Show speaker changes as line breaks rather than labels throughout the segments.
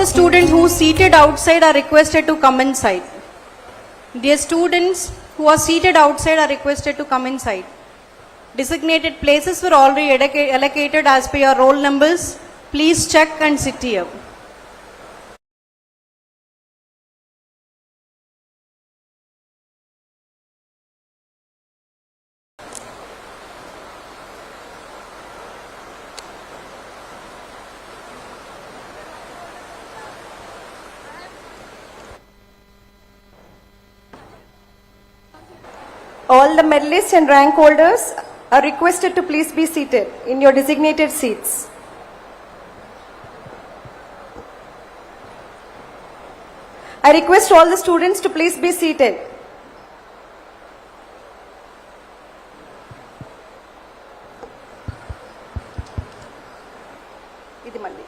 the students who are seated outside are requested to come inside. Dear students who are seated outside are requested to come inside. Designated places were already allocated as per your roll numbers. Please check and sit here.
All the medalists and rank holders are requested to please be seated in your designated seats. I request all the students to please be seated. Idi malli.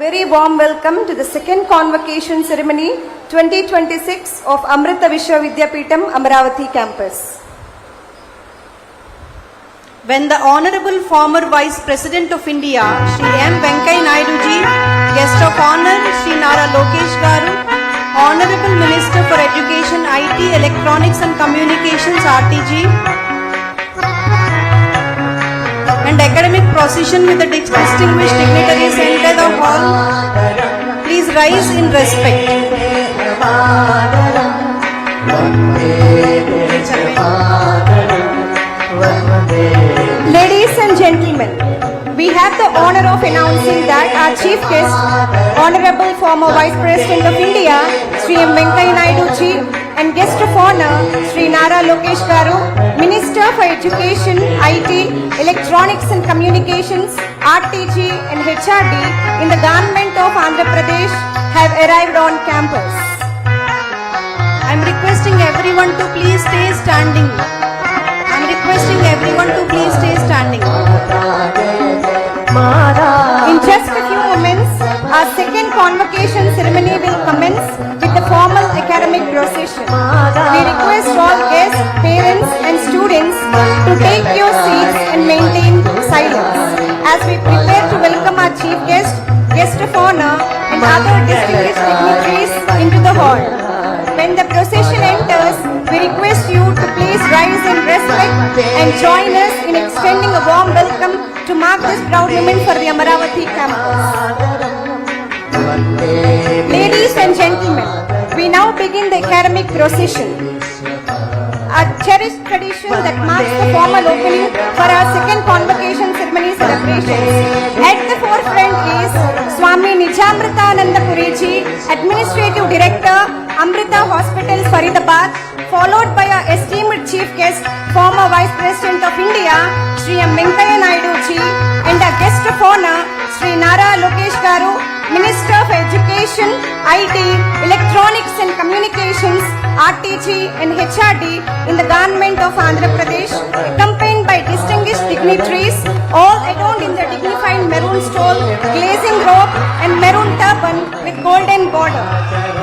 very warm welcome to the second convocation ceremony 2026 of Amrita Vishwa Vidyapeetham Amaravati campus.
When the Honorable former Vice President of India, Shri M. Venkaiah Naidu ji, Guest of Honor, Shri Nara Lokesh Garu, Honorable Minister for Education, IT, Electronics and Communications, RTG, and academic procession with the distinguished dignitaries enter the hall, please rise in respect.
Ladies and gentlemen, we have the honor of announcing that our chief guest, Honorable former Vice President of India, Shri M. Venkaiah Naidu ji, and guest of honor, Shri Nara Lokesh Garu, Minister for Education, IT, Electronics and Communications, RTG and HRD in the government of Andhra Pradesh have arrived on campus.
I am requesting everyone to please stay standing.
In just a few moments, our second convocation ceremony will commence with the formal academic procession. We request all guests, parents and students to take your seats and maintain silence as we prepare to welcome our chief guest, guest of honor and other distinguished dignitaries into the hall. When the procession enters, we request you to please rise in respect and join us in extending a warm welcome to mark this proud moment for the Amaravati campus. Ladies and gentlemen, we now begin the academic procession, a cherished tradition that marks the formal opening for our second convocation ceremony celebrations. At the forefront is Swami Nijamritananda Puriji, Administrative Director, Amrita Hospital, Faridabad, followed by our esteemed chief guest, former Vice President of India, Shri M. Venkaiah Naidu ji, and our guest of honor, Shri Nara Lokesh Garu, Minister for Education, IT, Electronics and Communications, RTG and HRD in the government of Andhra Pradesh, accompanied by distinguished dignitaries, all adorned in their dignified maroon stole, glazing robe and maroon turban with golden border,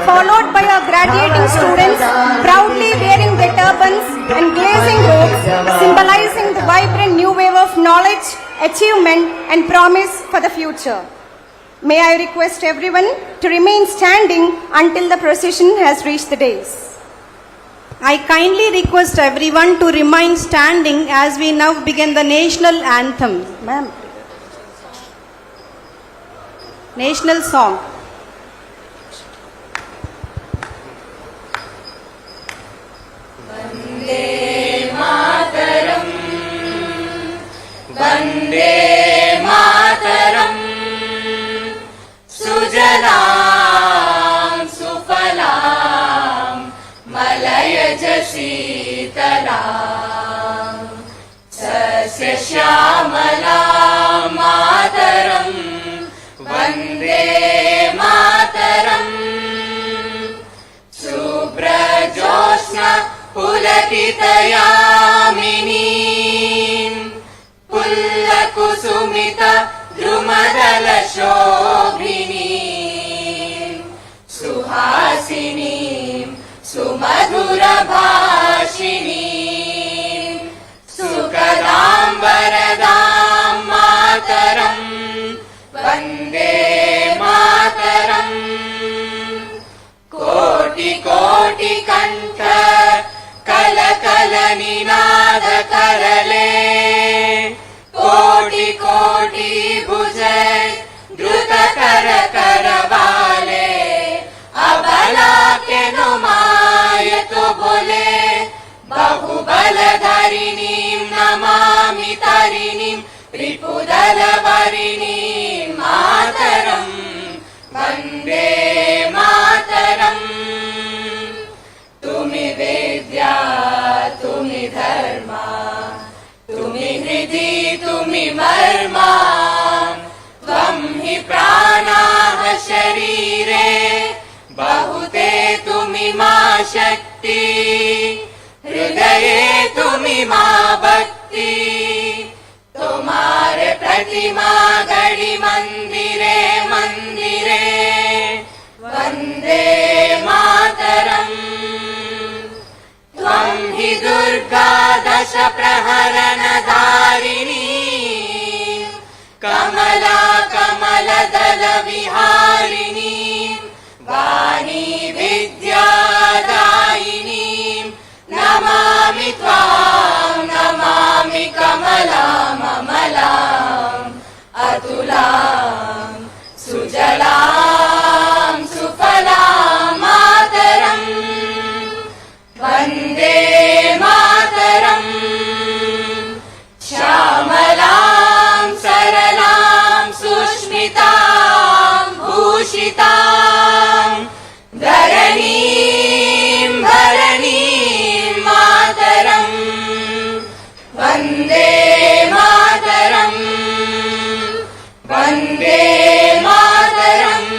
followed by our graduating students proudly wearing their turbans and glazing robes, symbolizing the vibrant new wave of knowledge, achievement and promise for the future. May I request everyone to remain standing until the procession has reached the dais.
I kindly request everyone to remain standing as we now begin the national anthem.
Ma'am.
National song.
Vande Mataram Sujalam Sufalam Malayaj Sitaram Sasya Shyamalam Mataram Vande Mataram Subrajosna Pulakitayaminim Pullakusumita Drumadala Shobhinim Suhasinim Sumadhura Bhashinim Sukadam Varadam Mataram Vande Mataram Koti Koti Kanta Kala Kala Ninada Karale Koti Koti Bhujai Druta Kara Karavale Abala ke no Mayato Bole Bahubaladharinim Namami Tarinim Ripudalabarinim Mataram Vande Mataram Tumi Vidya, Tumi Dharma Tumi Hridhi, Tumi Marma Tvam hi pranaha sharire Bahute Tumi ma Shakti Hridaye Tumi ma Bhakti Tumhare Pratima Gadi Mandire Mandire पाशप्रहरणधारिणी कमला कमलदलविहारिणी वाणी विद्यादायिनी नमामि त्वां नमामि कमलाम् अमलाम् अतुलाम् सुजलां सुफलां मातरम् वन्दे मातरम् श्यामलां सरलां सुष्मितां भूषितां धरणीं भरणीं मातरम् Vande Mataram Vande Mataram.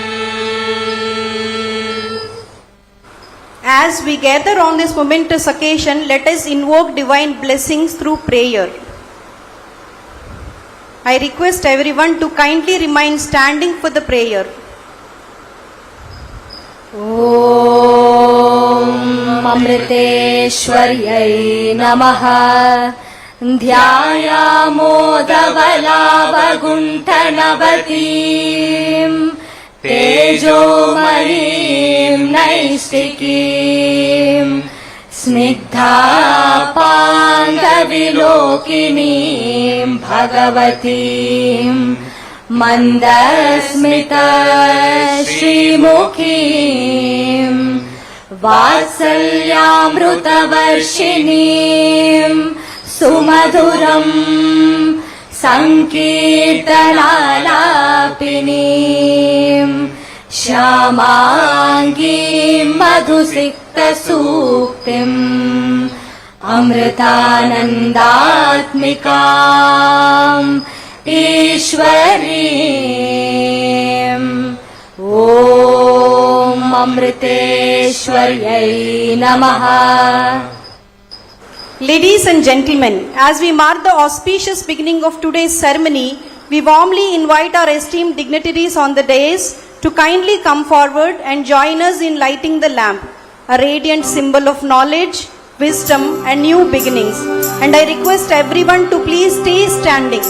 As we gather on this momentous occasion, let us invoke divine blessings through prayer. I request everyone to kindly remain standing for the prayer.
ॐ अमृतेश्वर्यै नमः. ध्यायामो धवलावगुण्ठनवतीं तेजोमयीं नैष्टिकीं स्निग्धापाङ्गविलोकिनीं भगवतीं मन्दस्मित श्रीमुखीं वात्सल्यामृतवर्षिणीं सुमधुरम् सङ्कीर्तनालापिनीं श्यामाङ्गीं मधुसिक्तसूक्तिम् अमृतानन्दात्मिकाम् ईश्वरीम्. ॐ अमृतेश्वर्यै नमः.
Ladies and gentlemen, as we mark the auspicious beginning of today's ceremony, we warmly invite our esteemed dignitaries on the dais to kindly come forward and join us in lighting the lamp, a radiant symbol of knowledge, wisdom and new beginnings. And I request everyone to please stay standing.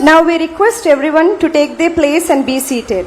Now we request everyone to take their place and be seated.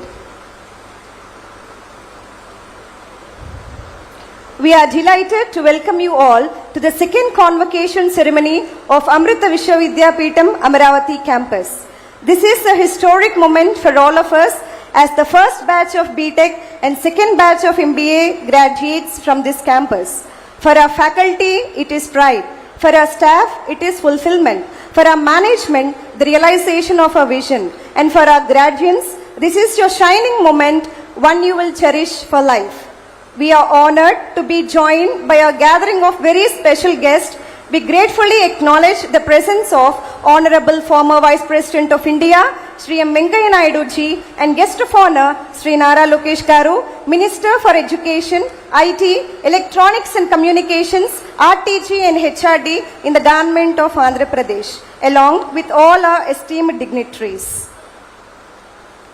We are delighted to welcome you all to the second convocation ceremony of Amrita Vishwavidyapeetham Amaravati campus. This is a historic moment for all of us as the first batch of BTech and second batch of MBA graduates from this campus. For our faculty, it is pride. For our staff, it is fulfillment. For our management, the realization of a vision. And for our graduates, this is your shining moment, one you will cherish for life. We are honored to be joined by a gathering of very special guests. We gratefully acknowledge the presence of Honorable former Vice President of India, Shri M. Venkaiah Naidu ji, and guest of honor, Shri Nara Lokesh Garu, Minister for Education, IT, Electronics and Communications, RTG and HRD in the Government of Andhra Pradesh, along with all our esteemed dignitaries.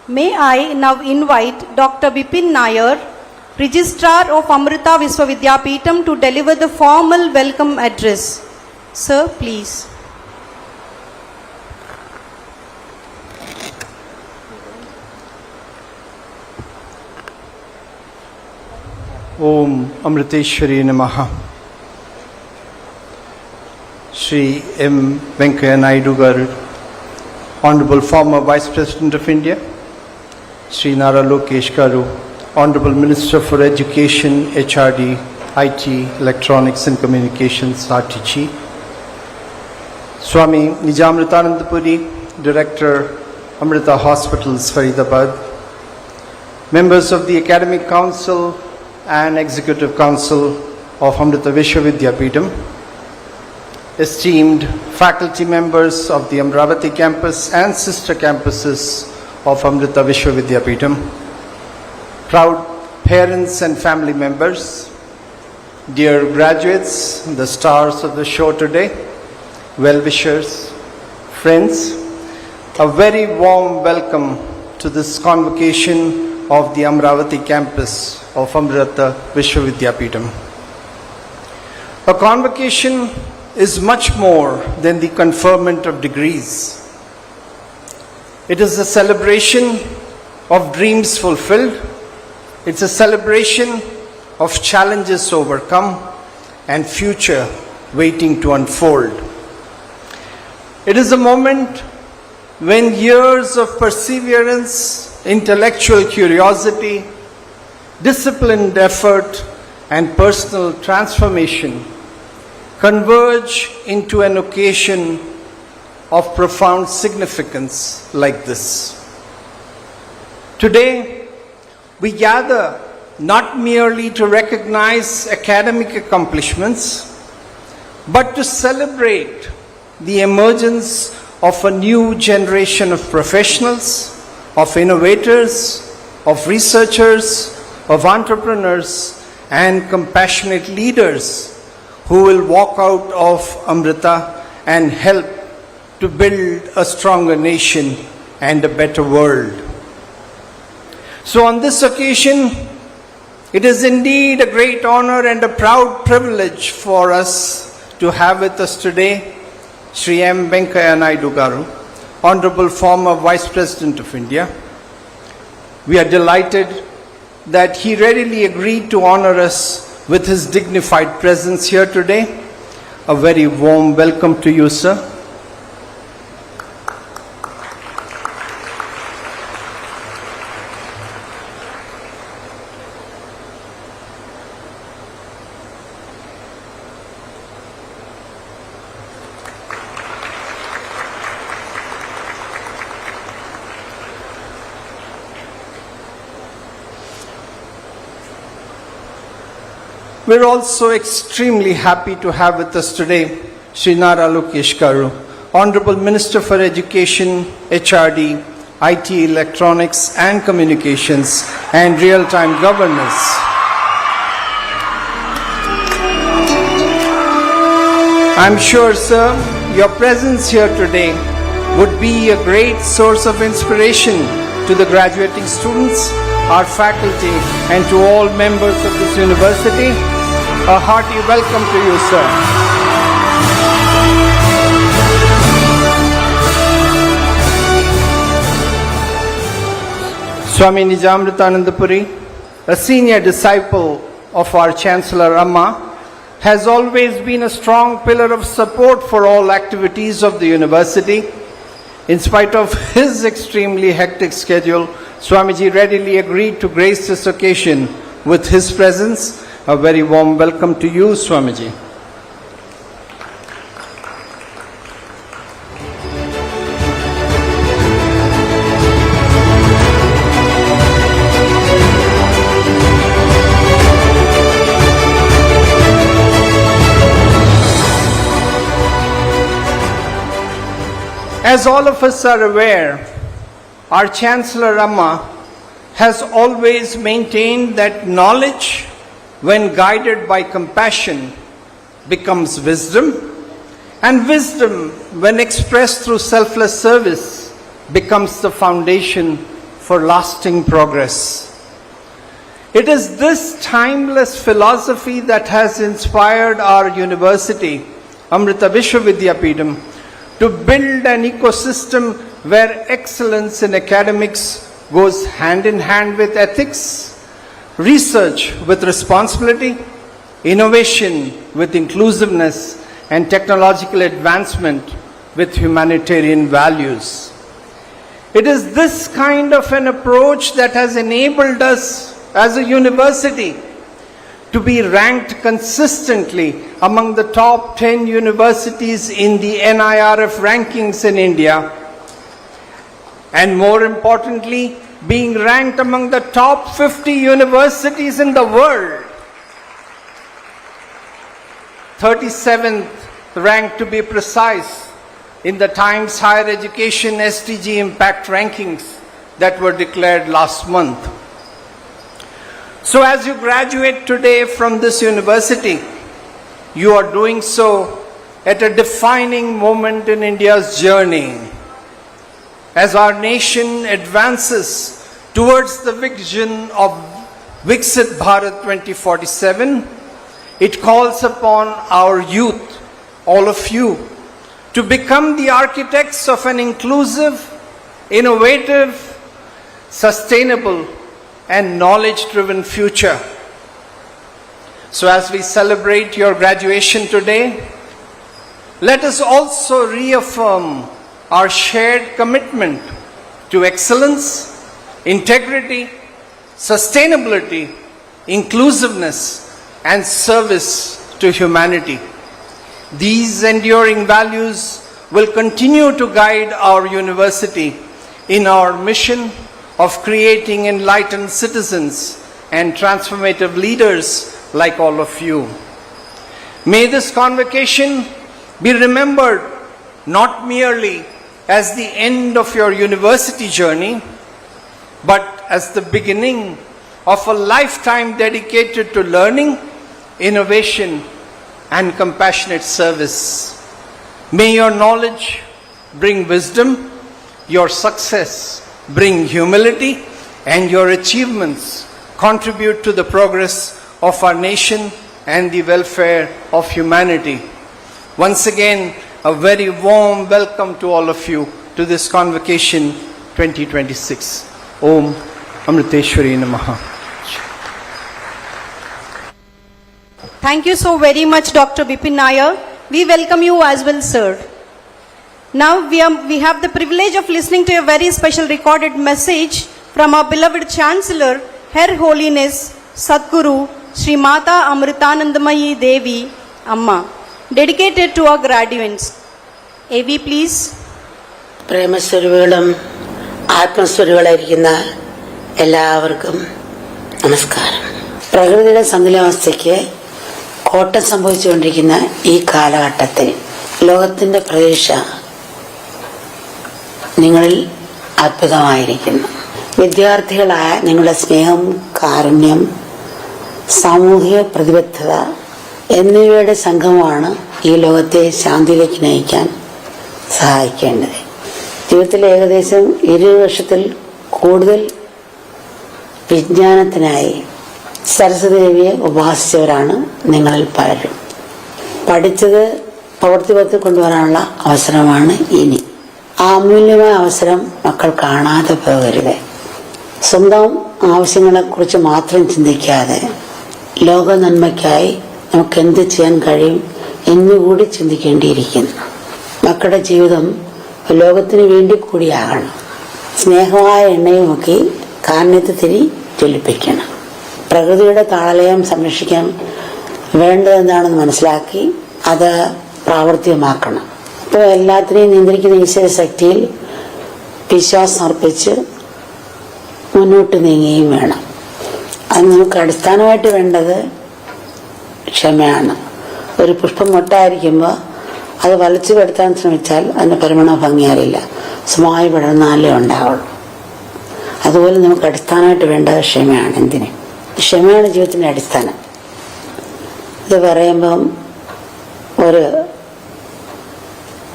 May I now invite Dr. Bipin Nair, Registrar of Amrita Vishwavidyapeetham, to deliver the formal welcome address. Sir, please.
Om Amriteshwari Namaha. Shri M. Venkaiah Naidu Garu, Honorable former Vice President of India, Shri Nara Lokesh Garu, Honorable Minister for Education, HRD, IT, Electronics and Communications, RTG, Swami Nijamritanandapuri, Director, Amrita Hospitals, Faridabad, members of the Academic Council and Executive Council of Amrita Vishwavidyapeetham, esteemed faculty members of the Amaravati campus and sister campuses of Amrita Vishwavidyapeetham, proud parents and family members, dear graduates, the stars of the show today, well-wishers, friends, a very warm welcome to this convocation of the Amaravati campus of Amrita Vishwavidyapeetham. A convocation is much more than the conferment of degrees. It is a celebration of dreams fulfilled. It's a celebration of challenges overcome and future waiting to unfold. It is a moment when years of perseverance, intellectual curiosity, disciplined effort, and personal transformation converge into an occasion of profound significance like this. Today, we gather not merely to recognize academic accomplishments, but to celebrate the emergence of a new generation of professionals, of innovators, of researchers, of entrepreneurs, and compassionate leaders who will walk out of Amrita and help to build a stronger nation and a better world. So on this occasion, it is indeed a great honor and a proud privilege for us to have with us today Shri M. Venkaiah Naidu Garu, Honorable former Vice President of India. We are delighted that he readily agreed to honor us with his dignified presence here today. A very warm welcome to you, sir. We're also extremely happy to have with us today Shri Nara Lokesh Garu, Honorable Minister for Education, HRD, IT, Electronics and Communications, and Real-Time Governance. I'm sure, sir, your presence here today would be a great source of inspiration to the graduating students, our faculty, and to all members of this university. A hearty welcome to you, sir. Swami Nijamritanandapuri, a senior disciple of our Chancellor Amma, has always been a strong pillar of support for all activities of the university. In spite of his extremely hectic schedule, Swamiji readily agreed to grace this occasion with his presence. A very warm welcome to you, Swamiji. As all of us are aware, our Chancellor Amma has always maintained that knowledge, when guided by compassion, becomes wisdom, and wisdom, when expressed through selfless service, becomes the foundation for lasting progress. It is this timeless philosophy that has inspired our university, Amrita Vishwavidyapeetham, to build an ecosystem where excellence in academics goes hand in hand with ethics, research with responsibility, innovation with inclusiveness, and technological advancement with humanitarian values. It is this kind of an approach that has enabled us as a university to be ranked consistently among the top 10 universities in the NIRF rankings in India, and more importantly, being ranked among the top 50 universities in the world. 37th rank to be precise in the Times Higher Education SDG Impact Rankings that were declared last month. So as you graduate today from this university, you are doing so at a defining moment in India's journey. As our nation advances towards the vision of Viksit Bharat 2047, it calls upon our youth, all of you, to become the architects of an inclusive, innovative, sustainable, and knowledge-driven future. So as we celebrate your graduation today, let us also reaffirm our shared commitment to excellence, integrity, sustainability, inclusiveness, and service to humanity. These enduring values will continue to guide our university in our mission of creating enlightened citizens and transformative leaders like all of you. May this convocation be remembered not merely as the end of your university journey, but as the beginning of a lifetime dedicated to learning, innovation, and compassionate service. May your knowledge bring wisdom, your success bring humility, and your achievements contribute to the progress of our nation and the welfare of humanity. Once again, a very warm welcome to all of you to this Convocation 2026. Om Amriteshwari Namaha.
Thank you so very much, Dr. Bipin Nair. We welcome you as well, sir. Now we have the privilege of listening to a very special recorded message from our beloved Chancellor, Her Holiness Sadguru Sri Mata Amritanandamayi Devi Amma, dedicated to our graduates. AV, please.
പ്രേമസ്വരൂപികളും ആത്മസ്വരൂപികളായിരിക്കുന്ന എല്ലാവർക്കും നമസ്കാരം. പ്രകൃതിയുടെ സന്തുലിതാവസ്ഥയ്ക്ക് കോട്ടം സംഭവിച്ചുകൊണ്ടിരിക്കുന്ന ഈ കാലഘട്ടത്തിൽ ലോകത്തിന്റെ പ്രതീക്ഷ നിങ്ങളിൽ അത്ഭുതമായിരിക്കുന്നു. വിദ്യാർത്ഥികളായ നിങ്ങളുടെ സ്നേഹം, കാരുണ്യം, സാമൂഹിക പ്രതിബദ്ധത എന്നിവയുടെ സംഗമമാണ് ഈ ലോകത്തെ ശാന്തിയിലേക്ക് നയിക്കാൻ സഹായിക്കേണ്ടത്. ജീവിതത്തിൽ ഏകദേശം 20 വർഷത്തിൽ കൂടുതൽ വിജ്ഞാനത്തിനായി സരസ്വതി ദേവിയെ ഉപാസിച്ചവരാണ് നിങ്ങളിൽ പലരും. പഠിച്ചത് പ്രവൃത്തിപഥത്തിൽ കൊണ്ടുവരാനുള്ള അവസരമാണ് ഇനി. ആ അമൂല്യമായ അവസരം മക്കൾ കാണാതെ പോകരുത്. സ്വന്തം ആവശ്യങ്ങളെക്കുറിച്ച് മാത്രം ചിന്തിക്കാതെ ലോക നന്മയ്ക്കായി നമുക്ക് എന്ത് ചെയ്യാൻ കഴിയും എന്നുകൂടി ചിന്തിക്കേണ്ടിയിരിക്കുന്നു. മക്കളുടെ ജീവിതം ലോകത്തിന് വേണ്ടി കൂടിയാകണം. സ്നേഹമായ എണ്ണയുമൊക്കെ കാരണത്ത് തിരി ജ്വലിപ്പിക്കണം. പ്രകൃതിയുടെ താളലയം സംരക്ഷിക്കാൻ വേണ്ടതെന്താണെന്ന് മനസ്സിലാക്കി അത് പ്രാവർത്തികമാക്കണം. ഇപ്പോൾ എല്ലാത്തിനെയും നിയന്ത്രിക്കുന്ന ഈശ്വര ശക്തിയിൽ വിശ്വാസം അർപ്പിച്ച് മുന്നോട്ട് നീങ്ങുകയും വേണം. അത് നമുക്ക് അടിസ്ഥാനമായിട്ട് വേണ്ടത് ക്ഷമയാണ്. ഒരു പുഷ്പം മൊട്ടായിരിക്കുമ്പോൾ അത് വലിച്ചു പെടുത്താൻ ശ്രമിച്ചാൽ അതിന് പരിമണ ഭംഗിയാറില്ല, സ്വമായി വിടർന്നാലേ ഉണ്ടാവുള്ളൂ. അതുപോലെ നമുക്ക് അടിസ്ഥാനമായിട്ട് വേണ്ടത് ക്ഷമയാണ്. എന്തിന്? ക്ഷമയാണ് ജീവിതത്തിൻ്റെ അടിസ്ഥാനം. ഇത് പറയുമ്പം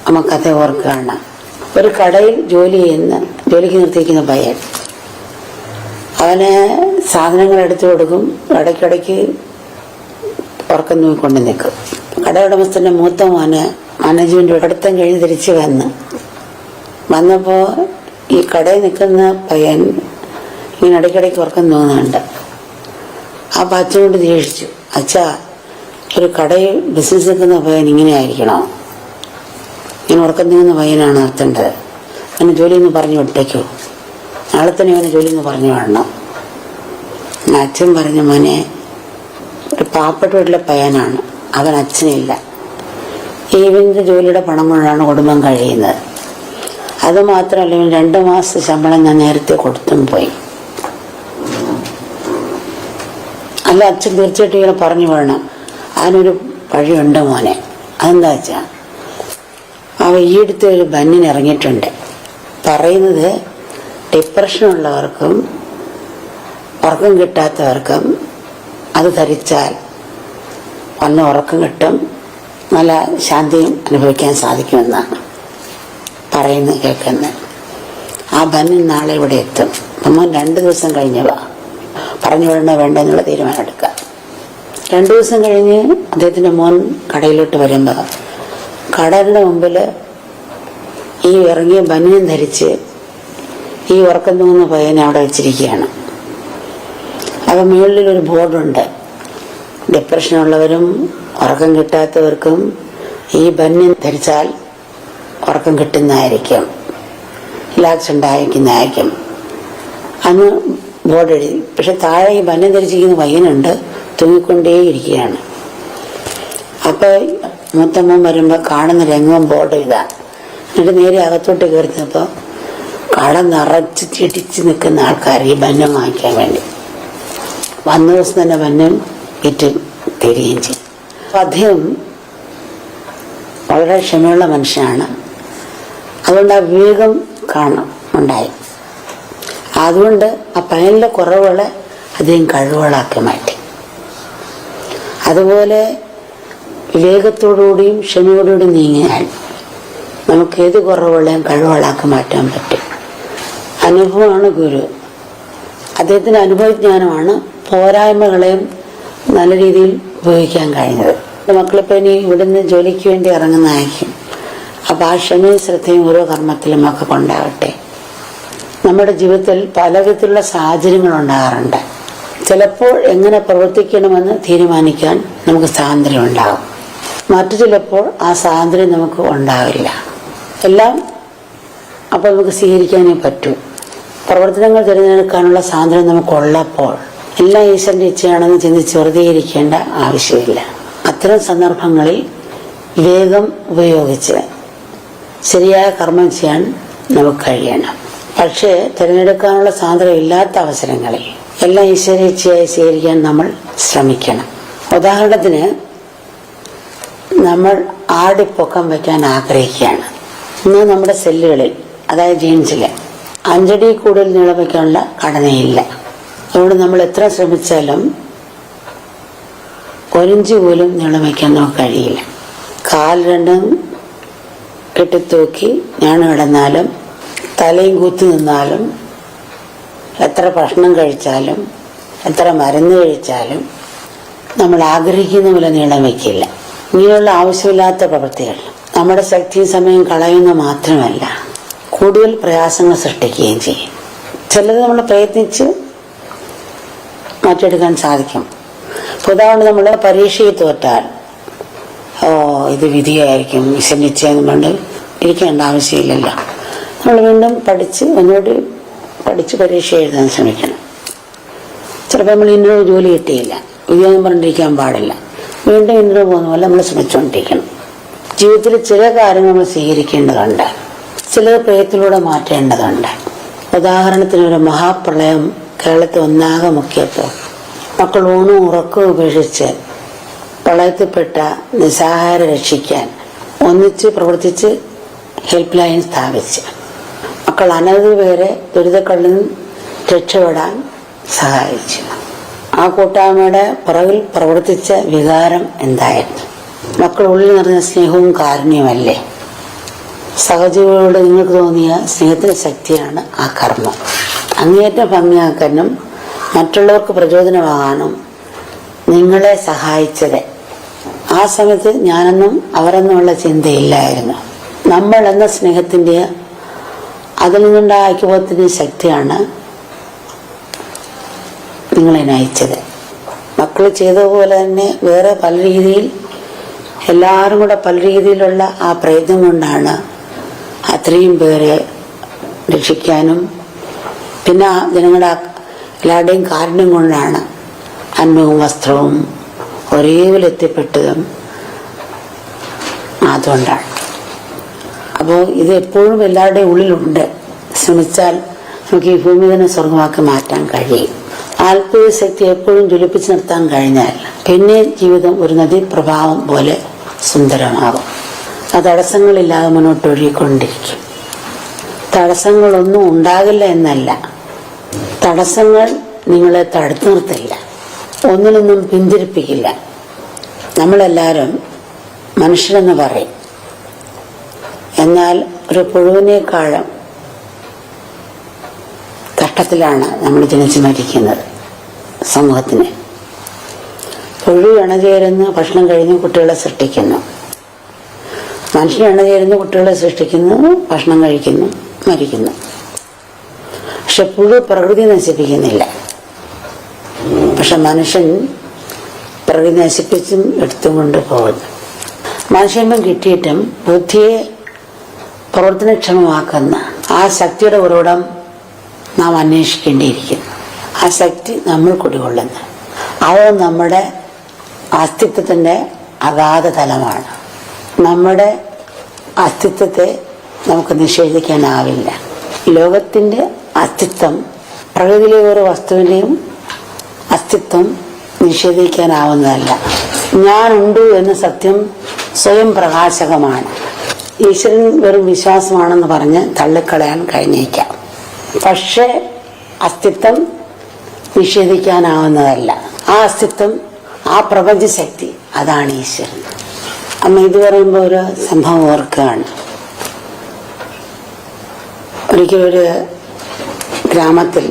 നമുക്കത് ഓർക്കുകയാണ്. ഒരു കടയിൽ ജോലിക്ക് നിർത്തിയിരിക്കുന്ന പയ്യൻ, അവന് സാധനങ്ങൾ എടുത്തു കൊടുക്കും, ഇടയ്ക്കിടയ്ക്ക് ഉറക്കം നോക്കിക്കൊണ്ട് നിൽക്കും. കട ഉടമസ്ഥന്റെ മൂത്ത മോന് മാനേജ്മെന്റ് പഠിത്തം കഴിഞ്ഞ് തിരിച്ചു വന്നപ്പോൾ ഈ കടയിൽ നിൽക്കുന്ന പയ്യൻ ഇങ്ങനെ ഇടയ്ക്കിടയ്ക്ക് ഉറക്കം തോന്നുന്നുണ്ട്. ആ അച്ഛനോട് ദേഷിച്ചു, അച്ഛാ, ഒരു കടയിൽ ബിസിനസ് നിൽക്കുന്ന പയ്യൻ ഇങ്ങനെ ആയിരിക്കണോ? ഇങ്ങനെ ഉറക്കം നീങ്ങുന്ന പയ്യനാണ് നിർത്തേണ്ടത്. അവന് ജോലിയൊന്ന് പറഞ്ഞു വിട്ടേക്കോ, നാളെ തന്നെ അവന് ജോലിയൊന്ന് പറഞ്ഞു വിടണം. അച്ഛൻ പറഞ്ഞു, മോനെ, ഒരു പാവപ്പെട്ട വീട്ടിലെ പയ്യനാണ്, അവൻ അച്ഛനില്ല, ഇവന്റെ ജോലിയുടെ പണം കൊണ്ടാണ് കുടുംബം കഴിയുന്നത്. അതുമാത്രമല്ല, ഇവൻ 2 മാസത്തെ ശമ്പളം ഞാൻ നേരത്തെ കൊടുത്തും പോയി. അല്ല, അച്ഛൻ തീർച്ചയായിട്ടും ഇങ്ങനെ പറഞ്ഞു വേണം. അതിനൊരു വഴിയുണ്ട് മോനെ. അതെന്താ വെച്ചാ, അവ ഈ അടുത്ത് ഒരു ബന്നിന് ഇറങ്ങിയിട്ടുണ്ട്. പറയുന്നത് ഡിപ്രഷനുള്ളവർക്കും ഉറക്കം കിട്ടാത്തവർക്കും അത് ധരിച്ചാൽ നല്ല ഉറക്കം കിട്ടും, നല്ല ശാന്തിയും അനുഭവിക്കാൻ സാധിക്കുമെന്നാണ് പറയുന്നത്, കേൾക്കുന്നത്. ആ ബന്നിൻ നാളെ ഇവിടെ എത്തും. നമ്മൾ 2 ദിവസം കഴിഞ്ഞവ പറഞ്ഞു വിടണോ വേണ്ട എന്നുള്ള തീരുമാനം എടുക്കുക. 2 ദിവസം കഴിഞ്ഞ് അദ്ദേഹത്തിന്റെ മോൻ കടയിലോട്ട് വരുമ്പോൾ കടലിന്റെ മുമ്പിൽ ഈ ഇറങ്ങിയ ബനിയൻ ധരിച്ച് ഈ ഉറക്കം തൂങ്ങുന്ന പയ്യനെ അവിടെ വെച്ചിരിക്കുകയാണ്. അത് മുകളിലൊരു ബോർഡുണ്ട്, ഡിപ്രഷനുള്ളവരും ഉറക്കം കിട്ടാത്തവർക്കും ഈ ബനിയൻ ധരിച്ചാൽ ഉറക്കം കിട്ടുന്നതായിരിക്കും, റിലാക്സ് ഉണ്ടായിരിക്കുന്നതായിരിക്കും അന്ന് ബോർഡ് എഴുതി. പക്ഷെ താഴെ ഈ ബനിയൻ ധരിച്ചിരിക്കുന്ന പയ്യനുണ്ട്, തൂങ്ങിക്കൊണ്ടേയിരിക്കുകയാണ്. അപ്പൊ മൂത്തമ്മ വരുമ്പോ കാണുന്ന രംഗം ബോർഡ് ഇതാണ്. എന്നിട്ട് നേരെ അകത്തോട്ട് കയറുന്നപ്പോ കട നിറച്ച് ചിടിച്ച് നിൽക്കുന്ന ആൾക്കാർ ഈ ബന്നം വാങ്ങിക്കാൻ വേണ്ടി വന്ന ദിവസം തന്നെ ബന്നം വിറ്റ് തരികയും ചെയ്യും. അപ്പൊ അദ്ദേഹം വളരെ ക്ഷമയുള്ള മനുഷ്യനാണ്. അതുകൊണ്ട് ആ വിവേകം ഉണ്ടായി. അതുകൊണ്ട് ആ പയ്യനിലെ കുറവുകളെ അദ്ദേഹം കഴിവുകളാക്കി മാറ്റി. അതുപോലെ വിവേകത്തോടുകൂടിയും ക്ഷമയോടുകൂടി നീങ്ങിയാൽ നമുക്ക് ഏത് കുറവുകളെയും കഴിവുകളാക്കി മാറ്റാൻ പറ്റും. അനുഭവമാണ് ഗുരു. അദ്ദേഹത്തിന്റെ അനുഭവജ്ഞാനമാണ് പോരായ്മകളെയും നല്ല രീതിയിൽ ഉപയോഗിക്കാൻ കഴിഞ്ഞത്. മക്കളിപ്പോൾ ഇനി ഇവിടുന്ന് ജോലിക്ക് വേണ്ടി ഇറങ്ങുന്നതായിരിക്കും. അപ്പം ആ ക്ഷമയും ശ്രദ്ധയും ഓരോ കർമ്മത്തിലും ഒക്കെ കൊണ്ടാവട്ടെ. നമ്മുടെ ജീവിതത്തിൽ പലവിധത്തിലുള്ള സാഹചര്യങ്ങൾ ഉണ്ടാകാറുണ്ട്. ചിലപ്പോൾ എങ്ങനെ പ്രവർത്തിക്കണമെന്ന് തീരുമാനിക്കാൻ നമുക്ക് സ്വാതന്ത്ര്യം ഉണ്ടാകും, മറ്റു ചിലപ്പോൾ ആ സ്വാതന്ത്ര്യം നമുക്ക് ഉണ്ടാവില്ല. എല്ലാം അപ്പോൾ നമുക്ക് സ്വീകരിക്കാനേ പറ്റൂ. പ്രവർത്തനങ്ങൾ തിരഞ്ഞെടുക്കാനുള്ള സ്വാതന്ത്ര്യം നമുക്കുള്ളപ്പോൾ എല്ലാം ഈശ്വരന്റെ ഇച്ഛയാണെന്ന് ചിന്തിച്ച് വെറുതെ ഇരിക്കേണ്ട ആവശ്യമില്ല. അത്തരം സന്ദർഭങ്ങളിൽ വിവേകം ഉപയോഗിച്ച് ശരിയായ കർമ്മം ചെയ്യാൻ നമുക്ക് കഴിയണം. പക്ഷേ തിരഞ്ഞെടുക്കാനുള്ള സ്വാതന്ത്ര്യം ഇല്ലാത്ത അവസരങ്ങളിൽ എല്ലാം ഈശ്വരേച്ഛയായി സ്വീകരിക്കാൻ നമ്മൾ ശ്രമിക്കണം. ഉദാഹരണത്തിന്, നമ്മൾ ആടിപ്പൊക്കം വയ്ക്കാൻ ആഗ്രഹിക്കുകയാണ്. ഇന്ന് നമ്മുടെ സെല്ലുകളിൽ, അതായത് ജീൻസിൽ 5 അടി കൂടുതൽ നീളം വയ്ക്കാനുള്ള ഘടനയില്ല. അതുകൊണ്ട് നമ്മൾ എത്ര ശ്രമിച്ചാലും 1 ഇഞ്ച് പോലും നീളം വയ്ക്കാൻ നമുക്ക് കഴിയില്ല. കാൽ രണ്ടും കെട്ടിത്തൂക്കി ഞാൻ കിടന്നാലും തലയും കൂത്തി നിന്നാലും എത്ര ഭക്ഷണം കഴിച്ചാലും എത്ര മരുന്ന് കഴിച്ചാലും നമ്മൾ ആഗ്രഹിക്കുന്ന പോലെ നീളം വയ്ക്കില്ല. ഇങ്ങനെയുള്ള ആവശ്യമില്ലാത്ത പ്രവൃത്തികൾ നമ്മുടെ ശക്തിയും സമയം കളയുന്ന മാത്രമല്ല, കൂടുതൽ പ്രയാസങ്ങൾ സൃഷ്ടിക്കുകയും ചെയ്യും. ചിലത് നമ്മൾ പ്രയത്നിച്ച് മാറ്റിയെടുക്കാൻ സാധിക്കും. ഉദാഹരണം, നമ്മൾ പരീക്ഷയിൽ തോറ്റാൽ ഇത് വിധിയായിരിക്കും, വിസന്നിച്ചെന്ന് കൊണ്ട് ഇരിക്കേണ്ട ആവശ്യമില്ലല്ലോ. നമ്മൾ വീണ്ടും ഒന്നുകൂടി പഠിച്ച് പരീക്ഷ എഴുതാൻ ശ്രമിക്കണം. ചിലപ്പോൾ നമ്മൾ ഇന്നൊരു ജോലി കിട്ടിയില്ല, വിധിയൊന്നും പറഞ്ഞിരിക്കാൻ പാടില്ല. വീണ്ടും ഇന്നൊരു പോകുന്ന പോലെ നമ്മൾ ശ്രമിച്ചുകൊണ്ടിരിക്കണം. ജീവിതത്തിൽ ചില കാര്യങ്ങൾ നമ്മൾ സ്വീകരിക്കേണ്ടതുണ്ട്, ചില പ്രയത്നത്തിലൂടെ മാറ്റേണ്ടതുണ്ട്. ഉദാഹരണത്തിന്, ഒരു മഹാപ്രളയം കേരളത്തെ ഒന്നാകെ മുക്കിയപ്പോൾ മക്കൾ ഊണും ഉറക്കവും ഉപേക്ഷിച്ച് പ്രളയത്തിൽപ്പെട്ട നിസ്സഹായരെ രക്ഷിക്കാൻ ഒന്നിച്ച് പ്രവർത്തിച്ച് ഹെൽപ്പ് ലൈൻ സ്ഥാപിച്ച് മക്കൾ അനവധി പേരെ ദുരിതക്കടലിൽ നിന്ന് രക്ഷപ്പെടാൻ സഹായിച്ചു. ആ കൂട്ടായ്മയുടെ പുറകിൽ പ്രവർത്തിച്ച വികാരം എന്തായിരുന്നു? മക്കൾ ഉള്ളിൽ നിറഞ്ഞ സ്നേഹവും കാരുണ്യമല്ലേ? സഹജീവികളോട് നിങ്ങൾക്ക് തോന്നിയ സ്നേഹത്തിന്റെ ശക്തിയാണ് ആ കർമ്മം. അങ്ങേയറ്റം ഭംഗിയാക്കാനും മറ്റുള്ളവർക്ക് പ്രചോദനമാകാനും നിങ്ങളെ സഹായിച്ചത്. ആ സമയത്ത് ഞാനെന്നും അവരെന്നുമുള്ള ചിന്തയില്ലായിരുന്നു. നമ്മൾ എന്ന സ്നേഹത്തിന്റെ അതിൽ നിന്നുണ്ടായ ഐക്യബോധത്തിന്റെ ശക്തിയാണ് നിങ്ങളെ നയിച്ചത്. മക്കൾ ചെയ്തതുപോലെ തന്നെ വേറെ പല രീതിയിൽ എല്ലാവരും കൂടെ പല രീതിയിലുള്ള ആ പ്രയത്നം കൊണ്ടാണ് അത്രയും പേരെ രക്ഷിക്കാനും പിന്നെ ജനങ്ങളുടെ എല്ലാവരുടെയും കാരുണ്യം കൊണ്ടാണ് അന്നവും വസ്ത്രവും ഒരേപോലെ എത്തിപ്പെട്ടതും. അതുകൊണ്ടാണ്. അപ്പോൾ ഇത് എപ്പോഴും എല്ലാവരുടെയും ഉള്ളിലുണ്ട്. ശ്രമിച്ചാൽ നമുക്ക് ഈ ഭൂമി തന്നെ സ്വർഗമാക്കി മാറ്റാൻ കഴിയും. ആത്മീയ ശക്തി എപ്പോഴും ജ്വലിപ്പിച്ച് നിർത്താൻ കഴിഞ്ഞാൽ പിന്നെ ജീവിതം ഒരു നദീപ്രഭാവം പോലെ സുന്ദരമാകും. ആ തടസ്സങ്ങളില്ലാതെ മുന്നോട്ട് ഒഴുകിക്കൊണ്ടിരിക്കും. തടസ്സങ്ങളൊന്നും ഉണ്ടാകില്ല എന്നല്ല, തടസ്സങ്ങൾ നിങ്ങളെ തടുത്തു നിർത്തില്ല, ഒന്നിനൊന്നും പിന്തിരിപ്പിക്കില്ല. നമ്മളെല്ലാവരും മനുഷ്യരെന്ന് പറയും, എന്നാൽ ഒരു പുഴുവിനേക്കാളും കഷ്ടത്തിലാണ് നമ്മൾ ജനിച്ചു മരിക്കുന്നത്. സമൂഹത്തിന് പുഴു ഇണചേരുന്നു, ഭക്ഷണം കഴിഞ്ഞ് കുട്ടികളെ സൃഷ്ടിക്കുന്നു. മനുഷ്യൻ ഇണചേരുന്നു, കുട്ടികളെ സൃഷ്ടിക്കുന്നു, ഭക്ഷണം കഴിക്കുന്നു, മരിക്കുന്നു. പക്ഷെ പുഴു പ്രകൃതി നശിപ്പിക്കുന്നില്ല. പക്ഷെ മനുഷ്യൻ പ്രകൃതി നശിപ്പിച്ചും എടുത്തുകൊണ്ട് പോകുന്നു. മനുഷ്യമ്പം കിട്ടിയിട്ടും ബുദ്ധിയെ പ്രവർത്തനക്ഷമമാക്കുന്ന ആ ശക്തിയുടെ ഉറവിടം നാം അന്വേഷിക്കേണ്ടിയിരിക്കുന്നു. ആ ശക്തി നമ്മൾ കുടികൊള്ളുന്നു. അത് നമ്മുടെ അസ്തിത്വത്തിന്റെ അഗാധ തലമാണ്. നമ്മുടെ അസ്തിത്വത്തെ നമുക്ക് നിഷേധിക്കാനാവില്ല. ലോകത്തിന്റെ അസ്തിത്വം, പ്രകൃതിയിലെ ഓരോ വസ്തുവിന്റെയും അസ്തിത്വം നിഷേധിക്കാനാവുന്നതല്ല. ഞാനുണ്ട് എന്ന സത്യം സ്വയം പ്രകാശകമാണ്. ഈശ്വരൻ വെറും വിശ്വാസമാണെന്ന് പറഞ്ഞ് തള്ളിക്കളയാൻ കഴിഞ്ഞേക്കാം. പക്ഷേ അസ്തിത്വം നിഷേധിക്കാനാവുന്നതല്ല. ആ അസ്തിത്വം, ആ പ്രപഞ്ചശക്തി, അതാണ് ഈശ്വരൻ. അമ്മ ഇത് പറയുമ്പോൾ ഒരു സംഭവം ഓർക്കുകയാണ്. ഒരിക്കലൊരു ഗ്രാമത്തിൽ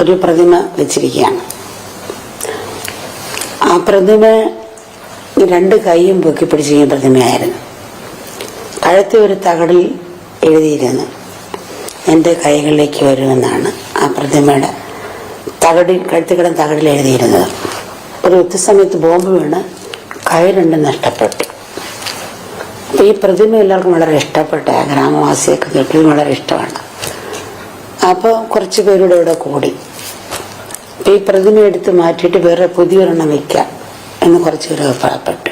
ഒരു പ്രതിമ വെച്ചിരിക്കുകയാണ്. ആ പ്രതിമ രണ്ട് കൈയും പൊക്കി പിടിച്ചിരിക്കുന്ന പ്രതിമയായിരുന്നു. കഴുത്തിൽ ഒരു തകടിൽ എഴുതിയിരുന്നു, എൻ്റെ കൈകളിലേക്ക് വരുമെന്നാണ് ആ പ്രതിമയുടെ കഴുത്തിൽ കിടന്ന തകടിൽ എഴുതിയിരുന്നത്. ഒരു യുദ്ധസമയത്ത് ബോംബ് വീണ് കൈ രണ്ടും നഷ്ടപ്പെട്ടു. അപ്പൊ ഈ പ്രതിമ എല്ലാവർക്കും വളരെ ഇഷ്ടപ്പെട്ട, ഗ്രാമവാസിയൊക്കെ കേൾക്കുകയും വളരെ ഇഷ്ടമാണ്. അപ്പോൾ കുറച്ച് പേരുടെ ഇവിടെ കൂടി ഈ പ്രതിമ എടുത്ത് മാറ്റിയിട്ട് വേറെ പുതിയൊരെണ്ണം വയ്ക്കാം എന്ന് കുറച്ച് പേര് അഭിപ്രായപ്പെട്ടു.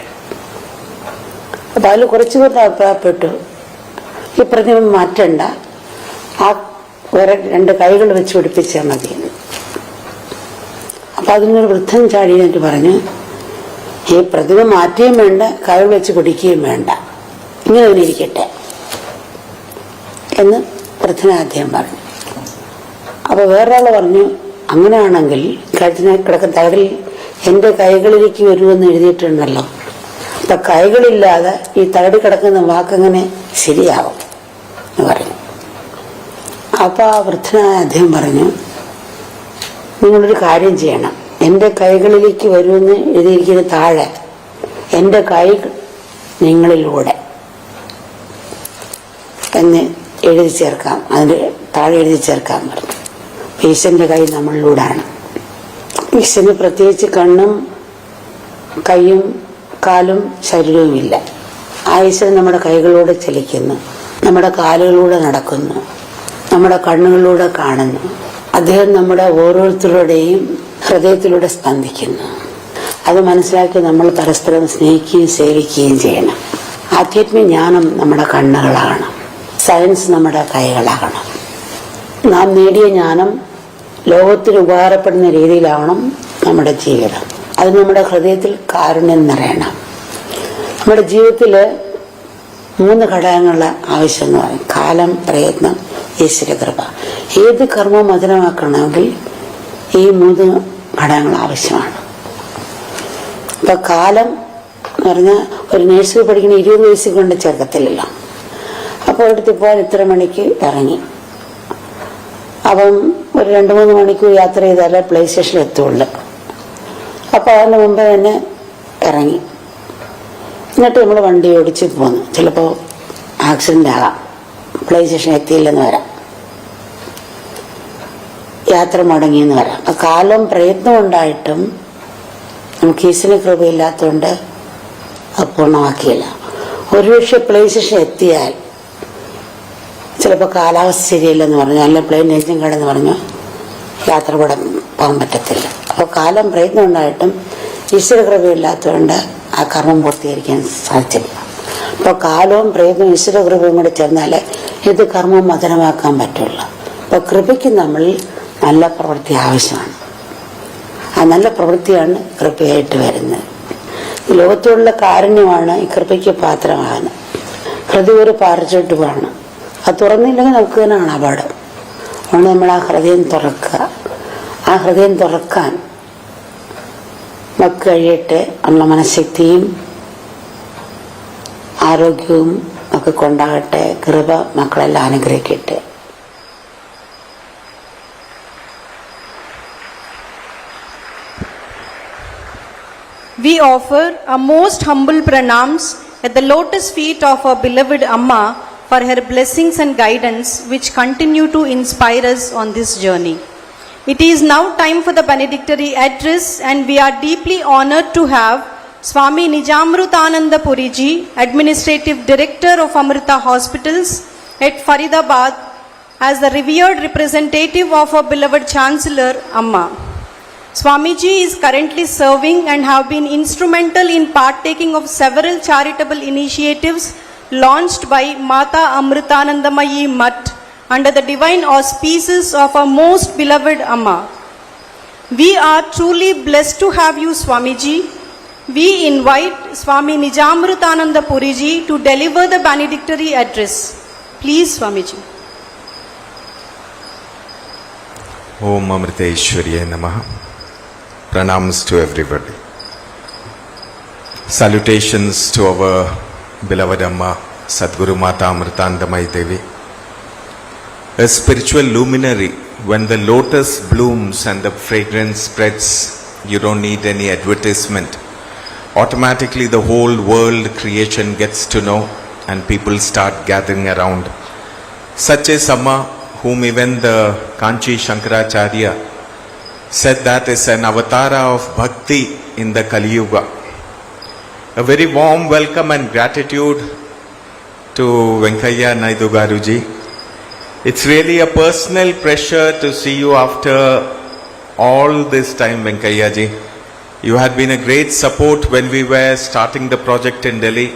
അപ്പൊ അതിൽ കുറച്ചു പേരുടെ അഭിപ്രായപ്പെട്ടു, ഈ പ്രതിമ മാറ്റണ്ട, ആ വേറെ രണ്ട് കൈകൾ വെച്ച് പിടിപ്പിച്ചാൽ മതി. അപ്പൊ അതിനൊരു വൃദ്ധൻ ചാടി എന്നിട്ട് പറഞ്ഞു, ഈ പ്രതിമ മാറ്റുകയും വേണ്ട, കൈകൾ വെച്ച് പിടിക്കുകയും വേണ്ട, ഇങ്ങനെ തന്നെ ഇരിക്കട്ടെ എന്ന് വൃദ്ധനാദ്യം പറഞ്ഞു. അപ്പൊ വേറൊരാൾ പറഞ്ഞു, അങ്ങനെയാണെങ്കിൽ കഴുത്തിനെ കിടക്കുന്ന തകടിൽ എൻ്റെ കൈകളിലേക്ക് വരുമെന്ന് എഴുതിയിട്ടുണ്ടല്ലോ, അപ്പൊ കൈകളില്ലാതെ ഈ തകടി കിടക്കുന്ന വാക്കങ്ങനെ ശരിയാവും എന്ന് പറഞ്ഞു. അപ്പൊ ആ വൃദ്ധനായ അദ്ദേഹം പറഞ്ഞു, നിങ്ങളൊരു കാര്യം ചെയ്യണം, എൻ്റെ കൈകളിലേക്ക് വരുമെന്ന് എഴുതിയിരിക്കുന്ന താഴെ എൻ്റെ കൈ നിങ്ങളിലൂടെ എന്ന് എഴുതി ചേർക്കാം, അതിൻ്റെ താഴെ എഴുതി ചേർക്കാൻ പറഞ്ഞു. ഈശ്വരൻ്റെ കൈ നമ്മളിലൂടെയാണ്. ഈശ്വരന് പ്രത്യേകിച്ച് കണ്ണും കൈയും കാലും ശരീരവുമില്ല. ആ ഈശ്വരൻ നമ്മുടെ കൈകളിലൂടെ ചലിക്കുന്നു, നമ്മുടെ കാലുകളിലൂടെ നടക്കുന്നു, നമ്മുടെ കണ്ണുകളിലൂടെ കാണുന്നു. അദ്ദേഹം നമ്മുടെ ഓരോരുത്തരുടെയും ഹൃദയത്തിലൂടെ സ്പന്ദിക്കുന്നു. അത് മനസ്സിലാക്കി നമ്മൾ പരസ്പരം സ്നേഹിക്കുകയും സേവിക്കുകയും ചെയ്യണം. ആധ്യാത്മിക ജ്ഞാനം നമ്മുടെ കണ്ണുകളാകണം, സയൻസ് നമ്മുടെ കൈകളാകണം. നാം നേടിയ ജ്ഞാനം ലോകത്തിന് ഉപകാരപ്പെടുന്ന രീതിയിലാവണം നമ്മുടെ ജീവിതം. അത് നമ്മുടെ ഹൃദയത്തിൽ കാരുണ്യം നിറയണം. നമ്മുടെ ജീവിതത്തിൽ 3 ഘടകങ്ങളുടെ ആവശ്യം എന്ന് പറയും: കാലം, പ്രയത്നം, ഈശ്വരകൃപ. ഏത് കർമ്മം മധുരമാക്കണമെങ്കിൽ ഈ 3 ഘടകങ്ങൾ ആവശ്യമാണ്. അപ്പൊ കാലം എന്ന് പറഞ്ഞാൽ ഒരു നഴ്സറി പഠിക്കുന്ന 20 വയസ്സിൽ കൊണ്ട് ചേർക്കത്തില്ലല്ലോ. അപ്പോൾ ഒരിടത്ത് പോകാൻ ഇത്ര മണിക്ക് ഇറങ്ങി, അപ്പം ഒരു 2-3 മണിക്കൂർ യാത്ര ചെയ്താലേ പ്ലേ സ്റ്റേഷനിൽ എത്തുള്ളൂ. അപ്പോൾ അതിന് മുമ്പേ തന്നെ ഇറങ്ങി, എന്നിട്ട് നമ്മൾ വണ്ടി ഓടിച്ച് പോന്നു. ചിലപ്പോൾ ആക്സിഡൻ്റ് ആകാം, പ്ലേ സ്റ്റേഷൻ എത്തിയില്ലെന്ന് വരാം, യാത്ര മുടങ്ങിയെന്ന് വരാം. അപ്പം കാലം പ്രയത്നം ഉണ്ടായിട്ടും നമുക്ക് ഈശ്വര കൃപയില്ലാത്തതുകൊണ്ട് അത് പൂർണ്ണമാക്കിയില്ല. ഒരുപക്ഷെ പ്ലേ സ്റ്റേഷൻ എത്തിയാൽ ചിലപ്പോൾ കാലാവസ്ഥ ശരിയല്ലെന്ന് പറഞ്ഞു, അല്ല പ്ലെയിൻ എഞ്ചിൻ കേടെന്ന് പറഞ്ഞു, യാത്ര പോകാൻ പറ്റത്തില്ല. അപ്പോൾ കാലം പ്രയത്നം ഉണ്ടായിട്ടും ഈശ്വര കൃപയില്ലാത്തതുകൊണ്ട് ആ കർമ്മം പൂർത്തീകരിക്കാൻ സാധിച്ചില്ല. അപ്പോൾ കാലവും പ്രയത്നവും ഈശ്വര കൃപയും കൂടെ ചേർന്നാലേ ഇത് കർമ്മം മധുരമാക്കാൻ പറ്റുള്ളൂ. അപ്പോൾ കൃപയ്ക്ക് നമ്മളിൽ നല്ല പ്രവൃത്തി ആവശ്യമാണ്. ആ നല്ല പ്രവൃത്തിയാണ് കൃപയായിട്ട് വരുന്നത്. ലോകത്തോടുള്ള കാരുണ്യമാണ് ഈ കൃപയ്ക്ക് പാത്രമാകുന്നത്. ഹൃദയം ഒരു പാറച്ചോട്ടുമാണ്, അത് തുറന്നില്ലെങ്കിൽ നമുക്ക് തന്നെയാണ് അപകടം. അതുകൊണ്ട് നമ്മൾ ആ ഹൃദയം തുറക്കുക. ആ ഹൃദയം തുറക്കാൻ നമുക്ക് കഴിയട്ടെ. ഉള്ള മനഃശക്തിയും ആരോഗ്യവും ഒക്കെ കൊണ്ടാകട്ടെ. കൃപ മക്കളെല്ലാം അനുഗ്രഹിക്കട്ടെ.
We offer a most humble pranams at the lotus feet of our beloved Amma for her blessings and guidance which continue to inspire us on this journey. It is now time for the benedictory address, and we are deeply honored to have Swami Nijamrutananda Puriji, Administrative Director of Amrita Hospitals at Faridabad, as the revered representative of our beloved Chancellor Amma. Swamiji is currently serving and have been instrumental in partaking of several charitable initiatives launched by Mata Amritanandamayi Mutt under the divine auspices of our most beloved Amma. We are truly blessed to have you, Swamiji. We invite Swami Nijamrutananda Puriji to deliver the benedictory address. Please, Swamiji.
Om Amriteshwarya Namaha. Pranams to everybody. Salutations to our beloved Amma, Sadguru Mata Amritanandamayi Devi. A spiritual luminary. When the lotus blooms and the fragrance spreads, you don't need any advertisement. Automatically the whole world creation gets to know and people start gathering around. Such is Amma, whom even the Kanchi Shankaracharya said that is an avatara of bhakti in the Kali Yuga. A very warm welcome and gratitude to Venkaiah Naidu Garuji. It's really a personal pleasure to see you after all this time, Venkaiah ji. You had been a great support when we were starting the project in Delhi.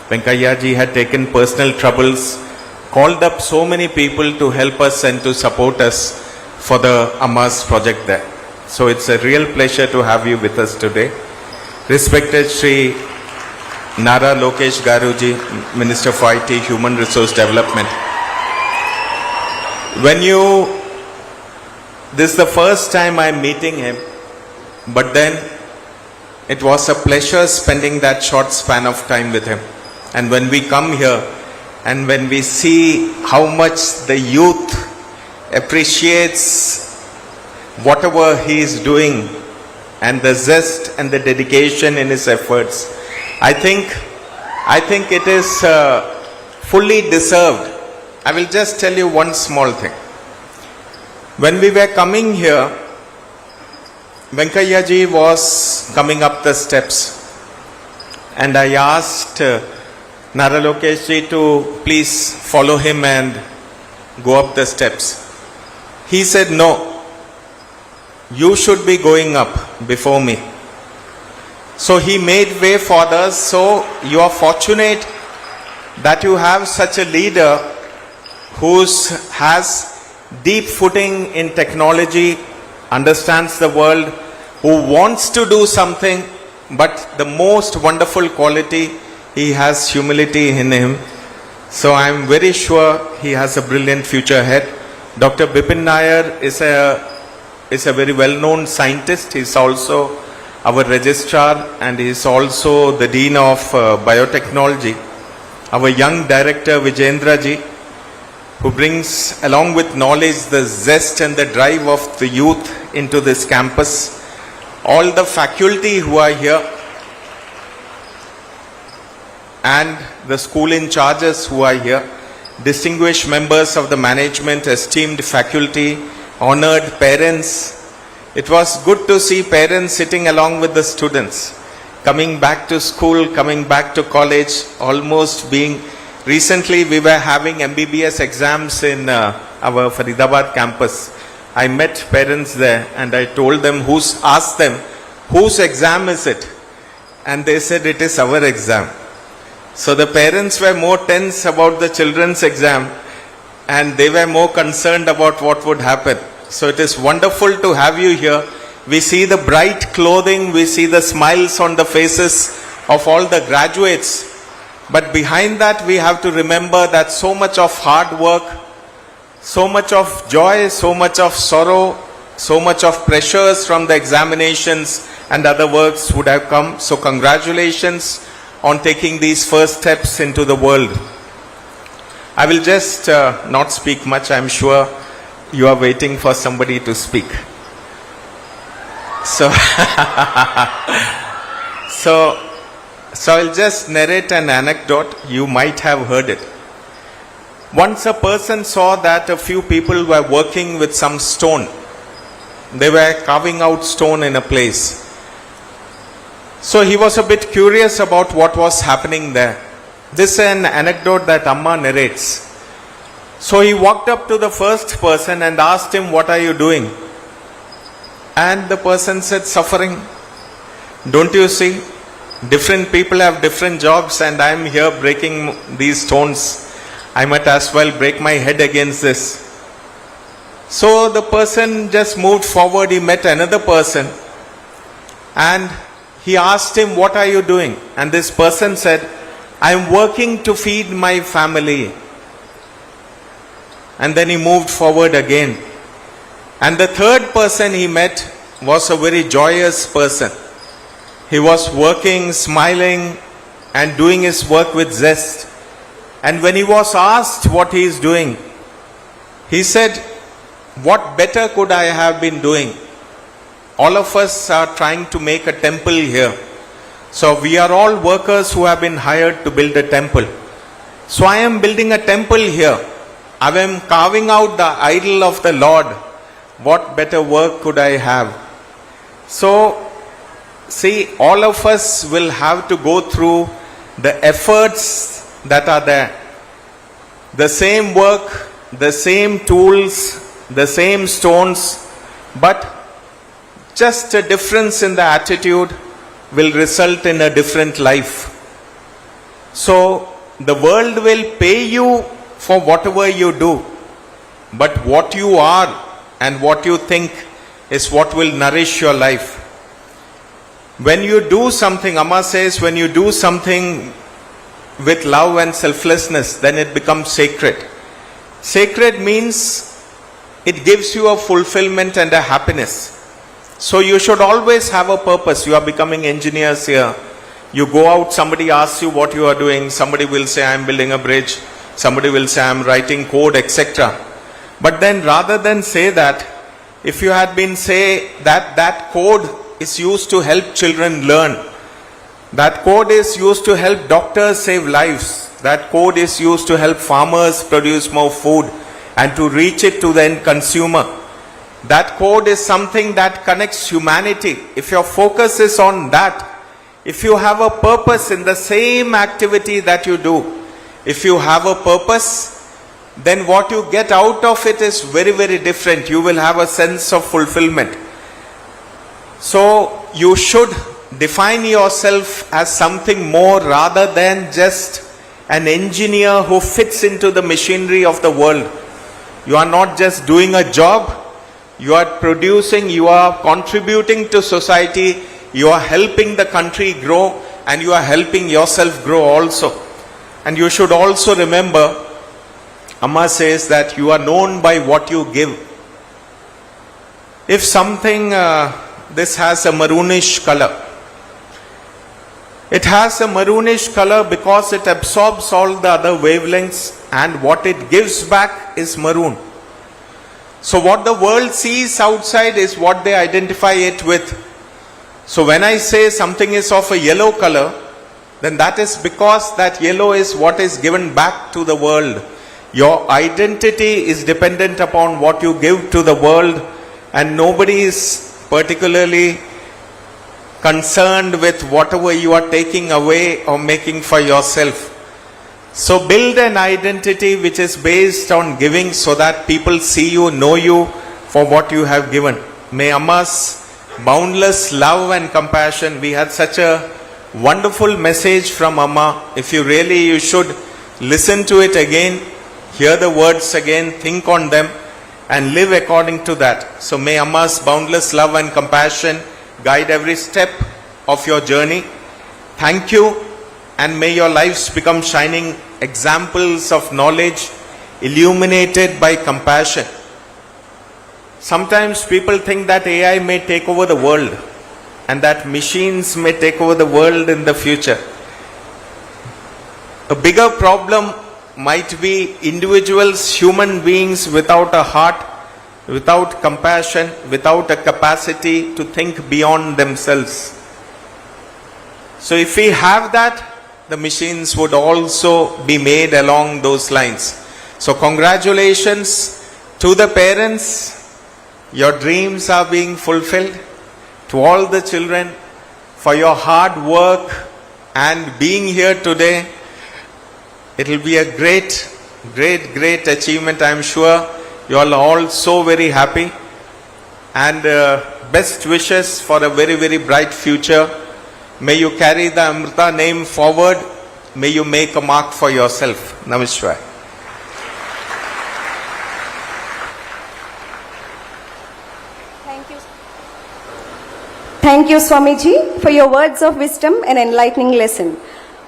Venkaiah ji had taken personal troubles, called up so many people to help us and to support us for the Amma's project there. So it's a real pleasure to have you with us today. Respected Shri Nara Lokesh Garuji, Minister for IT, Human Resource Development. This is the first time I'm meeting him, but then it was a pleasure spending that short span of time with him. And when we come here and when we see how much the youth appreciates whatever he is doing and the zest and the dedication in his efforts, I think it is fully deserved. I will just tell you one small thing. When we were coming here, Venkaiah ji was coming up the steps, and I asked Naralokesh ji to please follow him and go up the steps. He said, "No, you should be going up before me." So he made way for us. So you are fortunate that you have such a leader who has deep footing in technology, understands the world, who wants to do something, but the most wonderful quality, he has humility in him. So I am very sure he has a brilliant future ahead. Dr. Bipin Nair is a very well-known scientist. He is also our registrar, and he is also the Dean of Biotechnology. Our young director Vijendra ji, who brings along with knowledge the zest and the drive of the youth into this campus. All the faculty who are here, and the school in charges who are here, distinguished members of the management, esteemed faculty, honored parents. It was good to see parents sitting along with the students, coming back to school, coming back to college, almost being. Recently we were having MBBS exams in our Faridabad campus. I met parents there and I told them, asked them, whose exam is it? And they said, it is our exam. So the parents were more tense about the children's exam, and they were more concerned about what would happen. So it is wonderful to have you here. We see the bright clothing, we see the smiles on the faces of all the graduates. But behind that, we have to remember that so much of hard work, so much of joy, so much of sorrow, so much of pressures from the examinations and other works would have come. So congratulations on taking these first steps into the world. I will just not speak much. I am sure you are waiting for somebody to speak. So, so I'll just narrate an anecdote. You might have heard it. Once a person saw that a few people were working with some stone. They were carving out stone in a place. So he was a bit curious about what was happening there. This is an anecdote that Amma narrates. So he walked up to the first person and asked him, "What are you doing?" And the person said, "Suffering. Don't you see? Different people have different jobs, and I am here breaking these stones. I might as well break my head against this." So the person just moved forward. He met another person and he asked him, "What are you doing?" And this person said, "I am working to feed my family." And then he moved forward again. And the third person he met was a very joyous person. He was working, smiling, and doing his work with zest. And when he was asked what he is doing, he said, "What better could I have been doing? All of us are trying to make a temple here. So we are all workers who have been hired to build a temple. So I am building a temple here. I am carving out the idol of the Lord. What better work could I have?" So, see, all of us will have to go through the efforts that are there. The same work, the same tools, the same stones, but just a difference in the attitude will result in a different life. So, the world will pay you for whatever you do, but what you are and what you think is what will nourish your life. When you do something, Amma says, when you do something with love and selflessness, then it becomes sacred. Sacred means it gives you a fulfillment and a happiness. So you should always have a purpose. You are becoming engineers here. You go out, somebody asks you what you are doing. Somebody will say, "I am building a bridge." Somebody will say, "I am writing code," etc. But then rather than say that, if you had been say that code is used to help children learn, that code is used to help doctors save lives, that code is used to help farmers produce more food and to reach it to the end consumer, That code is something that connects humanity. If your focus is on that, if you have a purpose in the same activity that you do, if you have a purpose, then what you get out of it is very, very different. You will have a sense of fulfillment. So you should define yourself as something more rather than just an engineer who fits into the machinery of the world. You are not just doing a job, you are producing, you are contributing to society, you are helping the country grow, and you are helping yourself grow also. And you should also remember, Amma says that you are known by what you give. If something, this has a maroonish color. It has a maroonish color because it absorbs all the other wavelengths, and what it gives back is maroon. So what the world sees outside is what they identify it with. So when I say something is of a yellow color, then that is because that yellow is what is given back to the world. Your identity is dependent upon what you give to the world, and nobody is particularly concerned with whatever you are taking away or making for yourself. So build an identity which is based on giving so that people see you, know you for what you have given. May Amma's boundless love and compassion, we had such a wonderful message from Amma. If you really, you should listen to it again, hear the words again, think on them and live according to that. So may Amma's boundless love and compassion guide every step of your journey. Thank you, and may your lives become shining examples of knowledge illuminated by compassion. Sometimes people think that AI may take over the world and that machines may take over the world in the future. A bigger problem might be individuals, human beings without a heart, without compassion, without a capacity to think beyond themselves. So if we have that, the machines would also be made along those lines. So congratulations to the parents. Your dreams are being fulfilled. To all the children, for your hard work and being here today. It will be a great achievement. I am sure you are all so very happy. And best wishes for a very bright future. May you carry the Amrita name forward. May you make a mark for yourself. Namaskar.
Thank you, Swamiji, for your words of wisdom and enlightening lesson.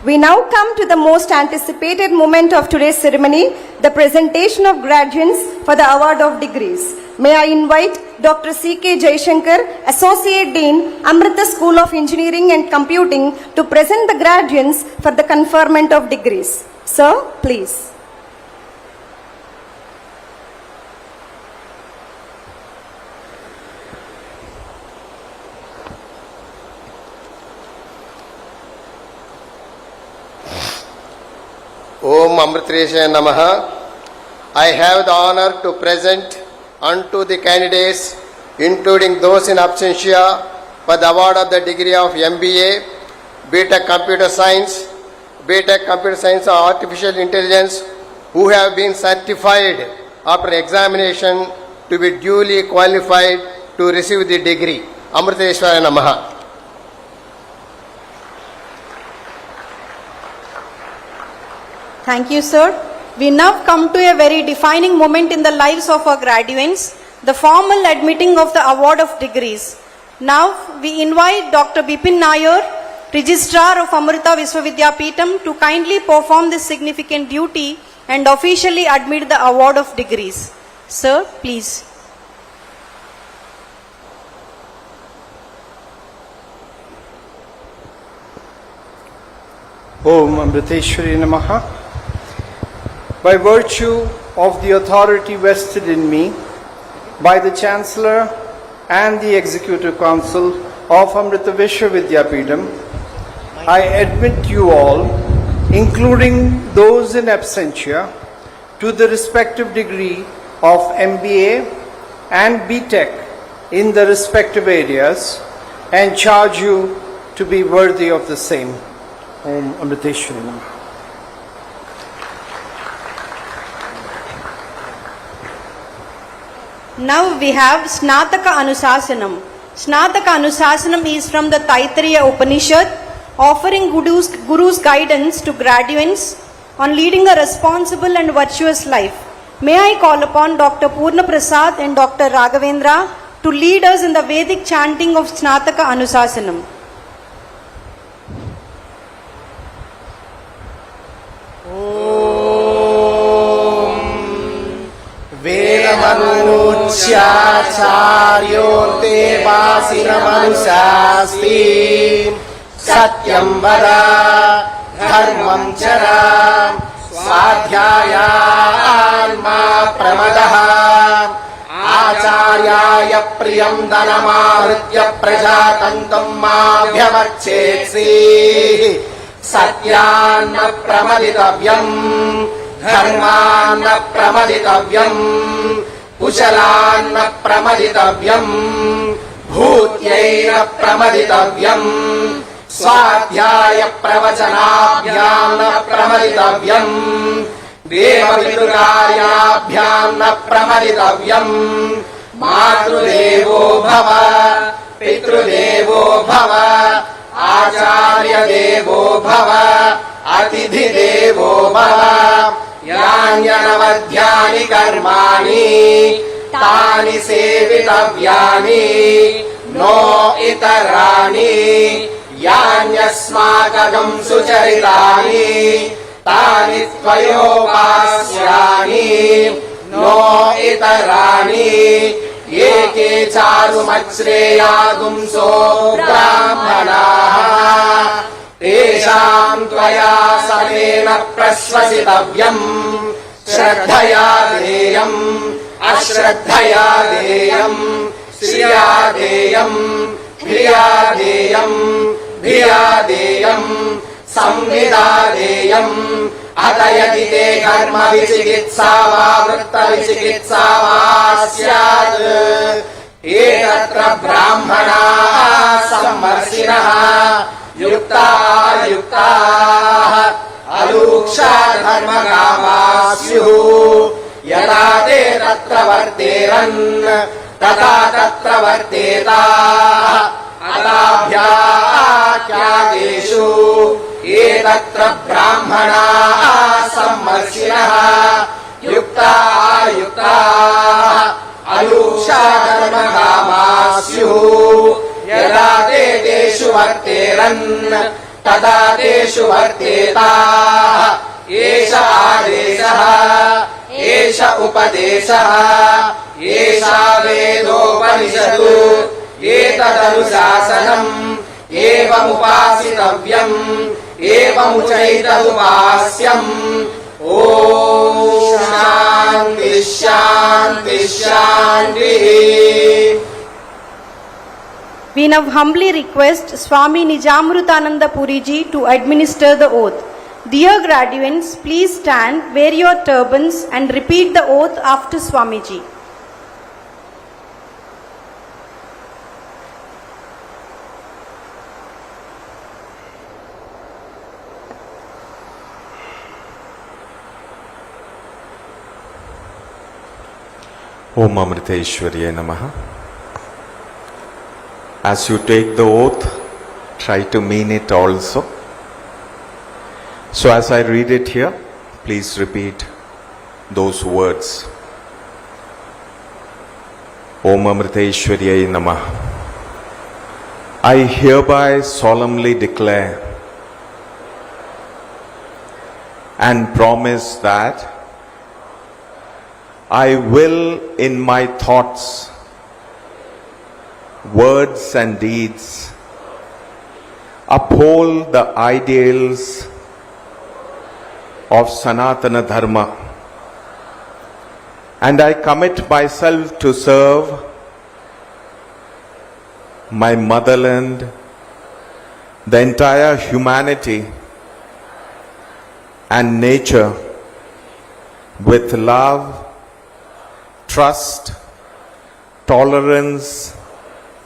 We now come to the most anticipated moment of today's ceremony, the presentation of graduates for the award of degrees. May I invite Dr. C.K. Jaishankar, Associate Dean, Amrita School of Engineering and Computing, to present the graduates for the conferment of degrees. Sir, please.
Om Amritresaya Namaha. I have the honor to present unto the candidates, including those in absentia, for the award of the degree of MBA, BTech Computer Science, BTech Computer Science or Artificial Intelligence, who have been certified after examination to be duly qualified to receive the degree. Amriteswara Namaha.
Thank you, sir. We now come to a very defining moment in the lives of our graduates, the formal admitting of the award of degrees. Now we invite Dr. Bipin Nair, Registrar of Amrita Viswavidyapeetham, to kindly perform this significant duty and officially admit the award of degrees. Sir, please.
Om Amriteshwari Namaha. By virtue of the authority vested in me by the Chancellor and the Executive Council of Amrita Viswavidyapeetham, I admit you all, including those in absentia, to the respective degree of MBA and BTech in the respective areas and charge you to be worthy of the same. Om Amriteshwari Namaha.
Now we have Snataka Anusasanam. Snataka Anusasanam is from the Taittiriya Upanishad, offering Guru's guidance to graduates on leading a responsible and virtuous life. May I call upon Dr. Purna Prasad and Dr. Raghavendra to lead us in the Vedic chanting of Snataka Anusasanam.
वेदमनुच्चाचार्योऽन्ते वासिनमनुशास्ति सत्यं वद धर्मं चर स्वाध्यायान् मा प्रमदः आचार्याय प्रियं धनमाहृत्य प्रजातन्तं माभ्यवर्चेत्सि सत्यान्न प्रमदितव्यम् धर्मान्न प्रमदितव्यम् कुशलान्न प्रमदितव्यम् भूत्यैन प्रमदितव्यम् स्वाध्याय प्रवचनाभ्याम् न प्रमदितव्यम् देवपितृकार्याभ्याम् न प्रमदितव्यम् मातृदेवो भव पितृदेवो भव आचार्यदेवो भव अतिथिदेवो भव यान्यनवध्यानि कर्माणि तानि सेवितव्यानि नो इतराणि यान्यस्माकं सुचरितानि तानि त्वयोपास्यानि नो इतराणि एके चारुमच्छ्रेयागुंसो ब्राह्मणाः तेषां त्वया समेन प्रश्वसितव्यम् श्रद्धया देयम् अश्रद्धया देयम् श्रिया देयम् धिया देयम् धिया देयम् संविदा देयम् अत यदि ते कर्म विचिकित्सा वा वृत्त विचिकित्सा वा स्यात् एतत्र ब्राह्मणाः सम्मर्षिणः युक्ताः अलूक्षा धर्मकामाः स्युः यदा ते तत्र वर्तेरन् तथा तत्र वर्तेताः अदाभ्याख्यातेषु एतत्र ब्राह्मणाः सम्मर्षिणः युक्ताः अलूक्षा धर्मकामाः स्युः यदा ते तेषु वर्तेरन् तदा तेषु वर्तेताः एष आदेशः एष उपदेशः एषा वेदोपनिषत् एतदनुशासनम् एवमुपासितव्यम् एवमुचैतदुपास्यम् ॐ शान्तिः शान्तिः शान्तिः.
We now humbly request Swami Nijamrutananda Puriji to administer the oath. Dear graduates, please stand, wear your turbans and repeat the oath after Swamiji.
Om Amriteshwarya Namaha. As you take the oath, try to mean it also. So as I read it here, please repeat those words. Om Amriteshwarya Namaha. I hereby solemnly declare and promise that I will in my thoughts, words and deeds uphold the ideals of Sanatana Dharma, and I commit myself to serve my motherland, the entire humanity and nature with love, trust tolerance,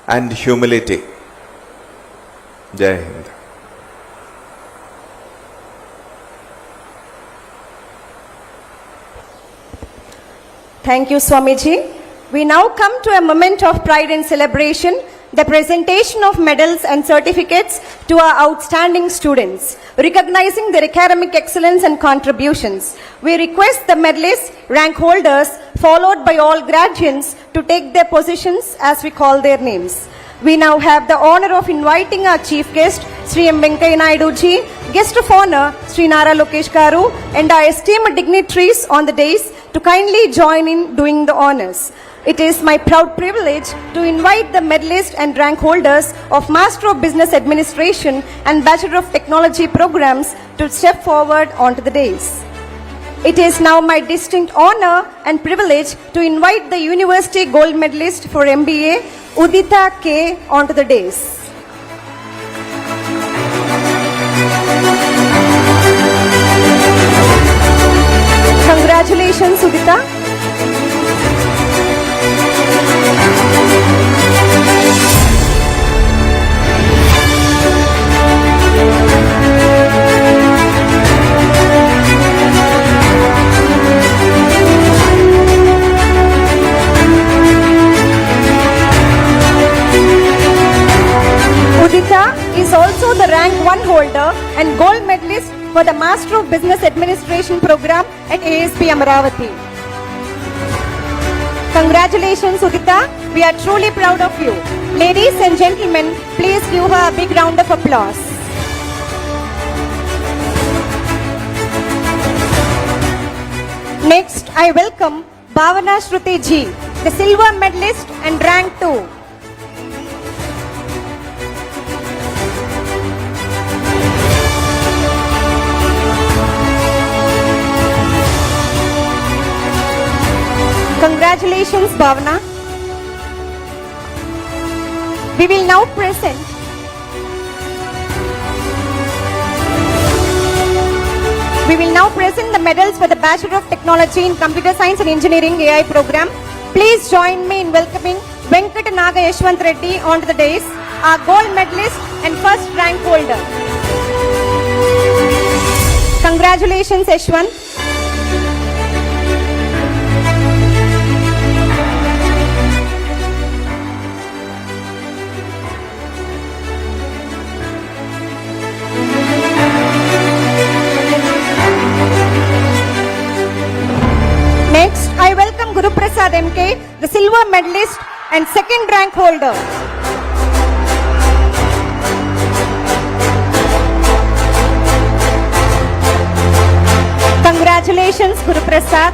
and humility. Jai Hind.
Thank you, Swamiji. We now come to a moment of pride and celebration, the presentation of medals and certificates to our outstanding students, recognizing their academic excellence and contributions. We request the medalists, rank holders, followed by all graduates to take their positions as we call their names. We now have the honor of inviting our chief guest, Sri M. Venkaiah Naidu ji, guest of honor, Sri Nara Lokesh Garu, and our esteemed dignitaries on the dais to kindly join in doing the honors. It is my proud privilege to invite the medalists and rank holders of Master of Business Administration and Bachelor of Technology programs to step forward onto the dais. It is now my distinct honor and privilege to invite the University Gold Medalist for MBA, Udita K, onto the dais. Congratulations, Udita. Udita is also the rank 1 holder and gold medalist for the Master of Business Administration program at ASP Amaravati. Congratulations, Udita. We are truly proud of you. Ladies and gentlemen, please give her a big round of applause. Next, I welcome Bhavana Shruti ji, the silver medalist and rank 2. Congratulations, Bhavana. We will now present the medals for the Bachelor of Technology in Computer Science and Engineering AI program. Please join me in welcoming Venkat Naga Yashwant Reddy onto the dais, our gold medalist and first rank holder. Congratulations, Yashwant. Next, I welcome Guru Prasad MK, the silver medalist and second rank holder. Congratulations, Guru Prasad.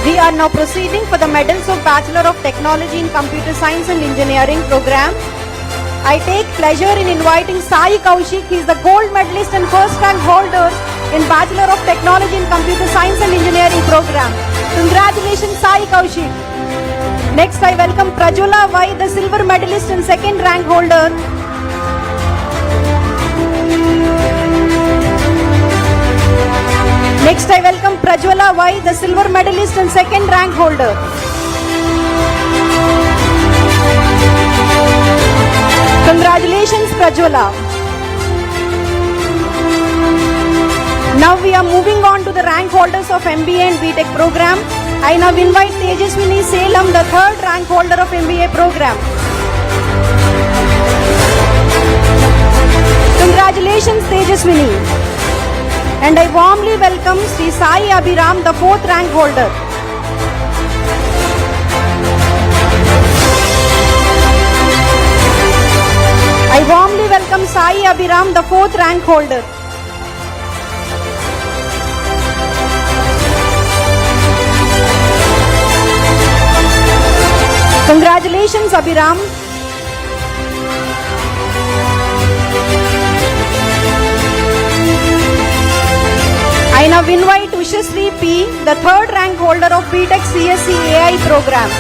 We are now proceeding for the medals of Bachelor of Technology in Computer Science and Engineering program. I take pleasure in inviting Sai Kaushik. He is the gold medalist and first rank holder in Bachelor of Technology in Computer Science and Engineering program. Congratulations, Sai Kaushik. Next, I welcome Prajwala Y, the silver medalist and second rank holder. Next, I welcome Prajwala Y, the silver medalist and second rank holder. Congratulations, Prajwala. Now we are moving on to the rank holders of MBA and BTech program. I now invite Tejaswini Salem, the third rank holder of MBA program. Congratulations, Tejaswini. And I warmly welcome Sri Sai Abhiram, the fourth rank holder. I warmly welcome Sai Abhiram, the fourth rank holder. Congratulations, Abhiram. I now invite Ushasri P, the third rank holder of BTech CSC AI program.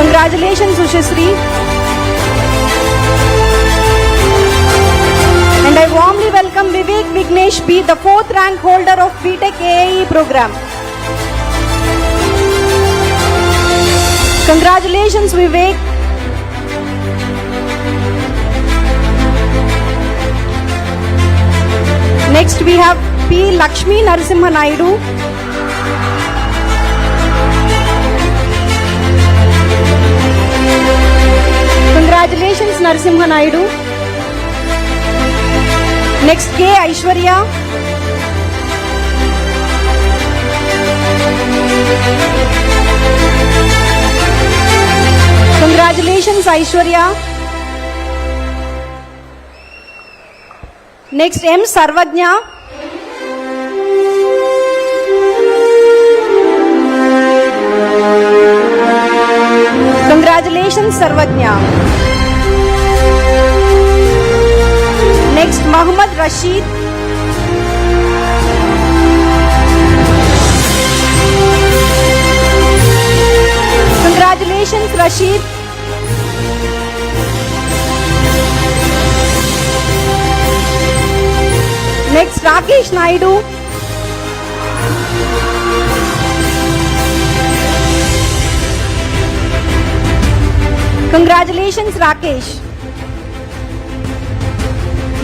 Congratulations, Ushasri. Next, be the 4th rank holder of BTech AAE program. Congratulations, Vivek. Next, we have P. Lakshmi Narasimha Naidu. Congratulations, Narasimha Naidu. Next, K. Aishwarya. Congratulations, Aishwarya. Next, M. Sarvajna. Congratulations, Sarvajna. Next, Muhammad Rashid. Congratulations, Rashid. Next, Rakesh Naidu. Congratulations, Rakesh.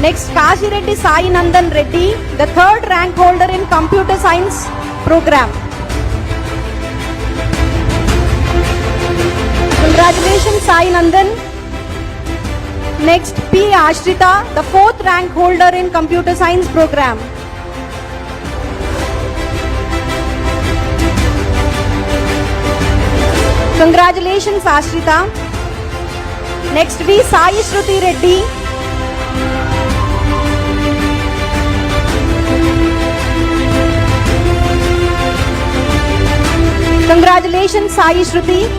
Next, Kashi Reddy Sai Nandan Reddy, the 3rd rank holder in computer science program. Congratulations, Sai Nandan. Next, P. Ashrita, the 4th rank holder in computer science program. Congratulations, Ashrita. Next, V. Sai Shruti Reddy. Congratulations, Sai Shruti.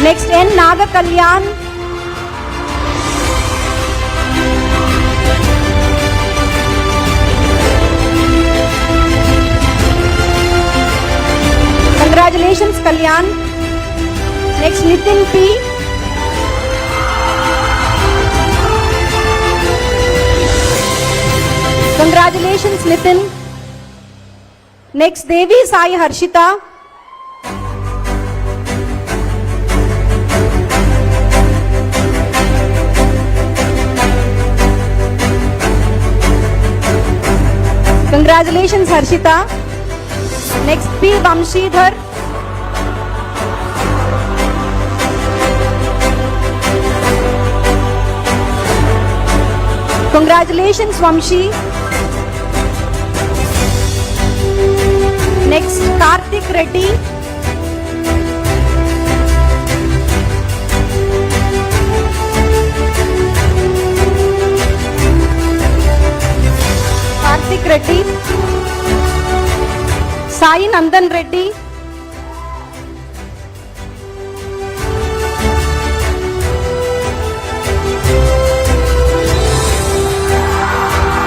Next, N. Naga Kalyan. Congratulations, Kalyan. Next, Nitin P. Congratulations, Nitin. Next, Devi Sai Harshita. Congratulations, Harshita. Next, P. Vamshidhar. Congratulations, Vamshi. Next, Karthik Reddy. Karthik Reddy. Sai Nandan Reddy.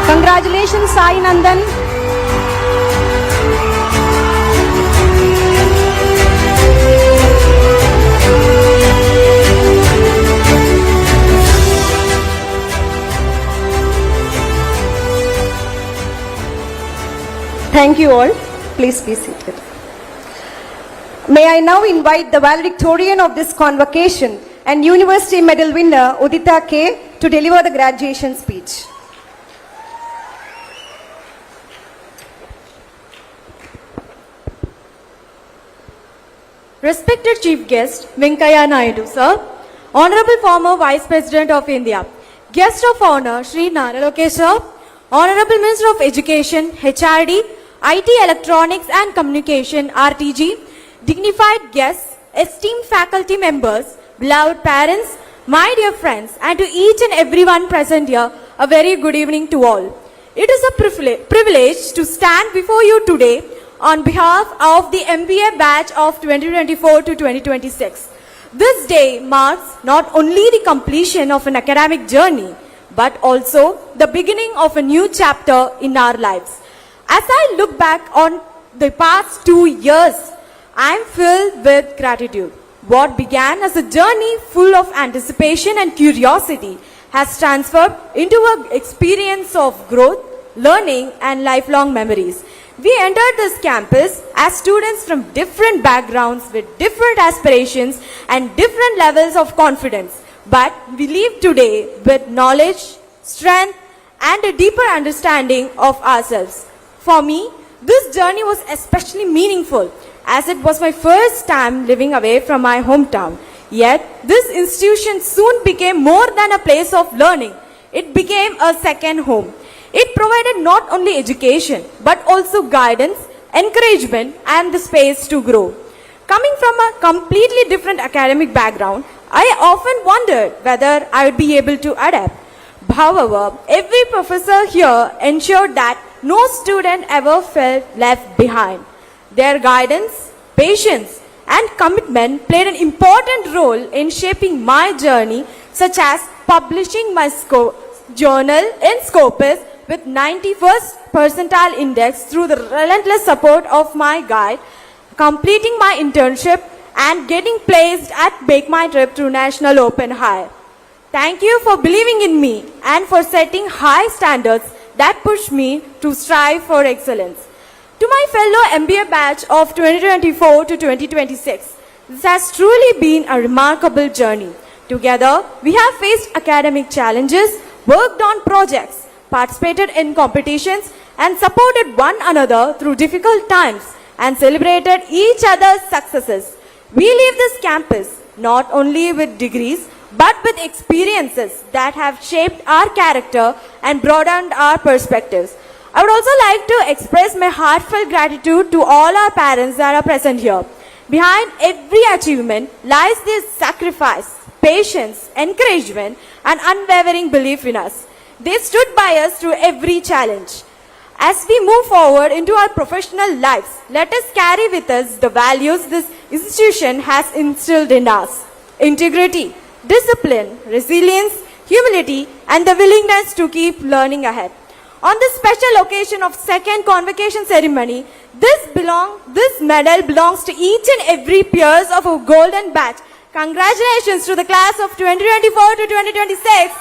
Congratulations, Sai Nandan. Thank you all. Please be seated. May I now invite the valedictorian of this convocation and University Medal winner Udita K. to deliver the graduation speech.
Respected Chief Guest Venkaiah Naidu, Sir, Honorable former Vice President of India, Guest of Honor Shri Naralokesh Sir, Honorable Minister of Education, HRD, IT Electronics and Communication, RTG, dignified guests, esteemed faculty members, beloved parents, my dear friends, and to each and everyone present here, a very good evening to all. It is a privilege to stand before you today on behalf of the MBA batch of 2024 to 2026. This day marks not only the completion of an academic journey, but also the beginning of a new chapter in our lives. As I look back on the past 2 years, I am filled with gratitude. What began as a journey full of anticipation and curiosity has transferred into an experience of growth, learning, and lifelong memories. We entered this campus as students from different backgrounds with different aspirations and different levels of confidence. But we leave today with knowledge, strength, and a deeper understanding of ourselves. For me, this journey was especially meaningful as it was my first time living away from my hometown. Yet, this institution soon became more than a place of learning. It became a second home. It provided not only education, but also guidance, encouragement, and the space to grow. Coming from a completely different academic background, I often wondered whether I would be able to adapt. However, every professor here ensured that no student ever felt left behind. Their guidance, patience, and commitment played an important role in shaping my journey, such as publishing my journal in Scopus with 91st percentile index through the relentless support of my guide, completing my internship, and getting placed at Make My Trip through National Open High. Thank you for believing in me and for setting high standards that push me to strive for excellence. To my fellow MBA batch of 2024 to 2026, this has truly been a remarkable journey. Together, we have faced academic challenges, worked on projects, participated in competitions, and supported one another through difficult times and celebrated each other's successes. We leave this campus not only with degrees, but with experiences that have shaped our character and broadened our perspectives. I would also like to express my heartfelt gratitude to all our parents that are present here. Behind every achievement lies this sacrifice, patience, encouragement, and unwavering belief in us. They stood by us through every challenge. As we move forward into our professional lives, let us carry with us the values this institution has instilled in us: integrity, discipline, resilience, humility, and the willingness to keep learning ahead. On this special occasion of second convocation ceremony, this medal belongs to each and every peers of our golden batch. Congratulations to the class of 2024 to 2026.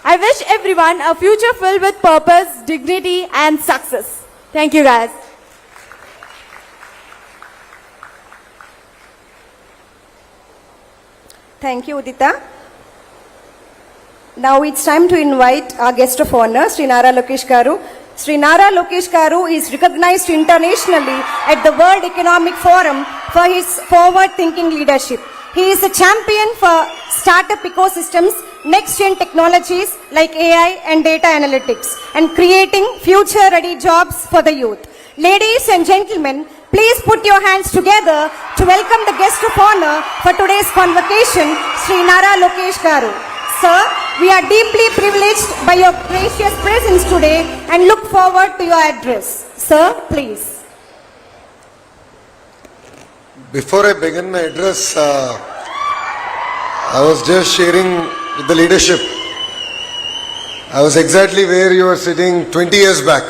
I wish everyone a future filled with purpose, dignity, and success. Thank you, guys.
Thank you, Udita. Now it's time to invite our guest of honor, Sri Nara Lokesh Garu. Sri Nara Lokesh Garu is recognized internationally at the World Economic Forum for his forward-thinking leadership. He is a champion for startup ecosystems, next-gen technologies like AI and data analytics, and creating future-ready jobs for the youth. Ladies and gentlemen, please put your hands together to welcome the guest of honor for today's convocation, Sri Nara Lokesh Garu. Sir, we are deeply privileged by your gracious presence today and look forward to your address. Sir, please.
Before I begin my address, I was just sharing with the leadership. I was exactly where you were sitting 20 years back.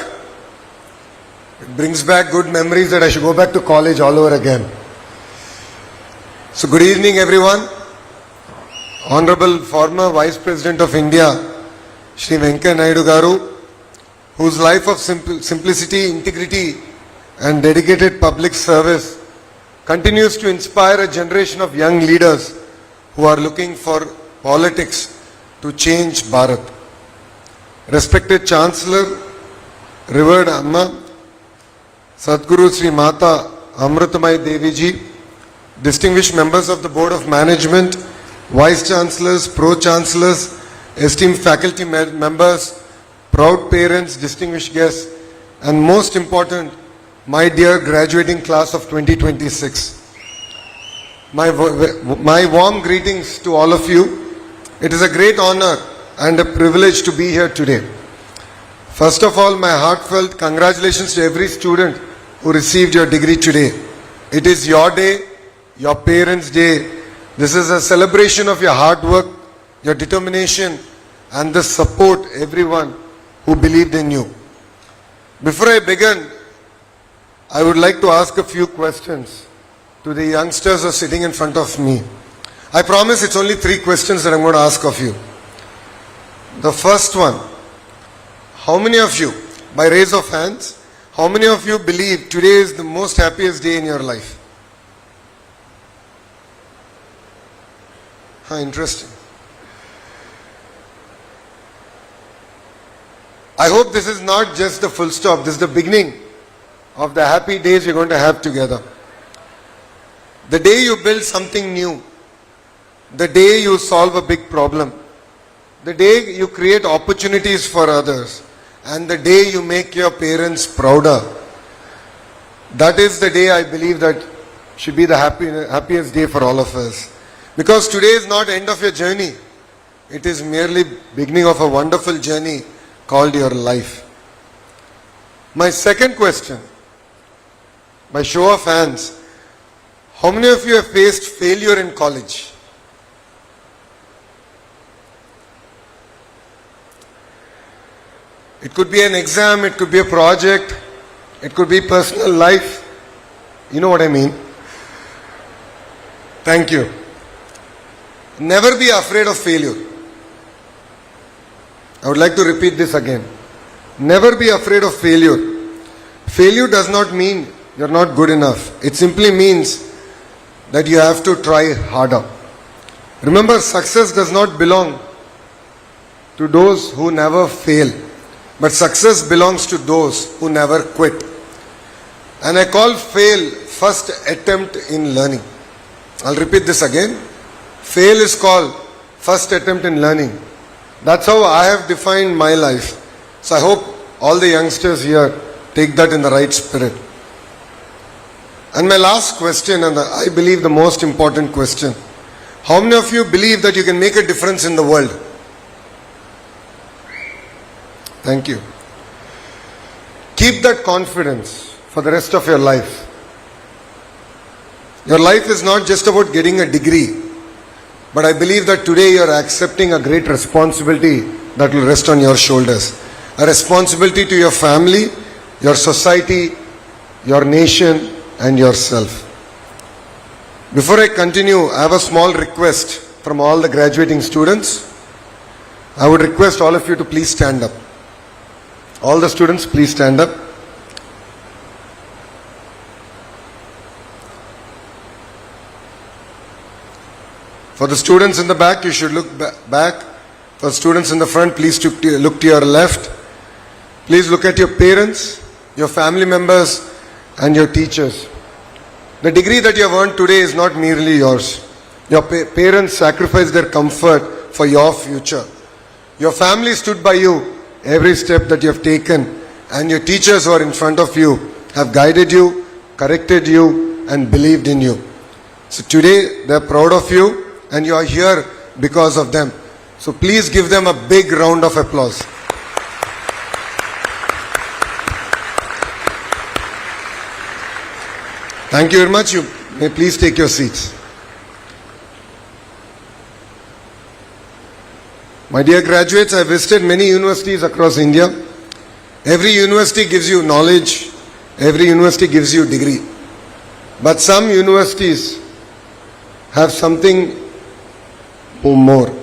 It brings back good memories that I should go back to college all over again. So good evening everyone. Honorable former Vice President of India, Shri Venkaiah Naidu Garu, whose life of simplicity, integrity and dedicated public service continues to inspire a generation of young leaders who are looking for politics to change Bharat. Respected Chancellor, revered Amma, Sadguru Sri Mata Amritamai Devi Ji, distinguished members of the Board of Management, Vice Chancellors, Pro-Chancellors, esteemed faculty members, proud parents, distinguished guests, and most important, my dear graduating class of 2026. My warm greetings to all of you. It is a great honor and a privilege to be here today. First of all, my heartfelt congratulations to every student who received your degree today. It is your day, your parents' day. This is a celebration of your hard work, your determination, and the support everyone who believed in you. Before I begin, I would like to ask a few questions to the youngsters who are sitting in front of me. I promise it's only 3 questions that I'm going to ask of you. The first one, how many of you, by raise of hands, how many of you believe today is the most happiest day in your life? Interesting. I hope this is not just the full stop. This is the beginning of the happy days we're going to have together. The day you build something new, the day you solve a big problem, the day you create opportunities for others, and the day you make your parents prouder, that is the day I believe that should be the happiest day for all of us. Because today is not end of your journey. It is merely beginning of a wonderful journey called your life. My second question, by show of hands, how many of you have faced failure in college? It could be an exam, it could be a project, it could be personal life. You know what I mean? Thank you. Never be afraid of failure. I would like to repeat this again. Never be afraid of failure. Failure does not mean you're not good enough. It simply means that you have to try harder. Remember, success does not belong to those who never fail, but success belongs to those who never quit. And I call fail first attempt in learning. I'll repeat this again. Fail is called first attempt in learning. That's how I have defined my life. So I hope all the youngsters here take that in the right spirit. And my last question, and I believe the most important question, how many of you believe that you can make a difference in the world? Thank you. Keep that confidence for the rest of your life. Your life is not just about getting a degree, but I believe that today you are accepting a great responsibility that will rest on your shoulders. A responsibility to your family, your society, your nation, and yourself. Before I continue, I have a small request from all the graduating students. I would request all of you to please stand up. All the students, please stand up. For the students in the back, you should look back. For students in the front, please look to your left. Please look at your parents, your family members, and your teachers. The degree that you have earned today is not merely yours. Your parents sacrificed their comfort for your future. Your family stood by you every step that you have taken, and your teachers who are in front of you have guided you, corrected you, and believed in you. So today, they are proud of you, and you are here because of them. So please give them a big round of applause. Thank you very much. You may please take your seats. My dear graduates, I visited many universities across India. Every university gives you knowledge. Every university gives you degree. But some universities have something more.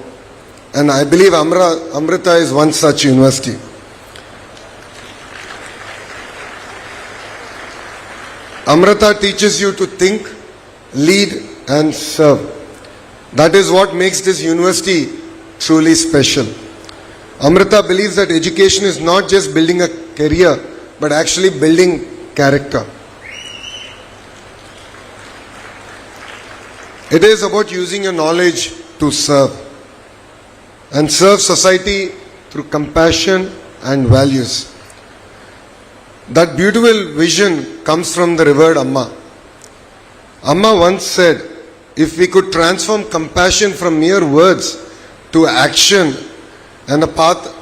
And I believe Amrita is one such university. Amrita teaches you to think, lead, and serve. That is what makes this university truly special. Amrita believes that education is not just building a career, but actually building character. It is about using your knowledge to serve and serve society through compassion and values. That beautiful vision comes from the revered Amma. Amma once said, if we could transform compassion from mere words to action and a path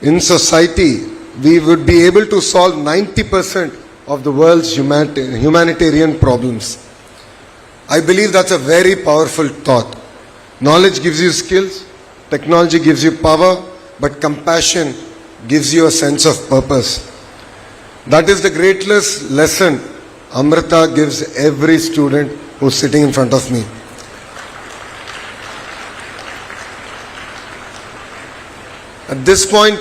in society, we would be able to solve 90% of the world's humanitarian problems. I believe that's a very powerful thought. Knowledge gives you skills, technology gives you power, but compassion gives you a sense of purpose. That is the greatest lesson Amrita gives every student who's sitting in front of me. At this point,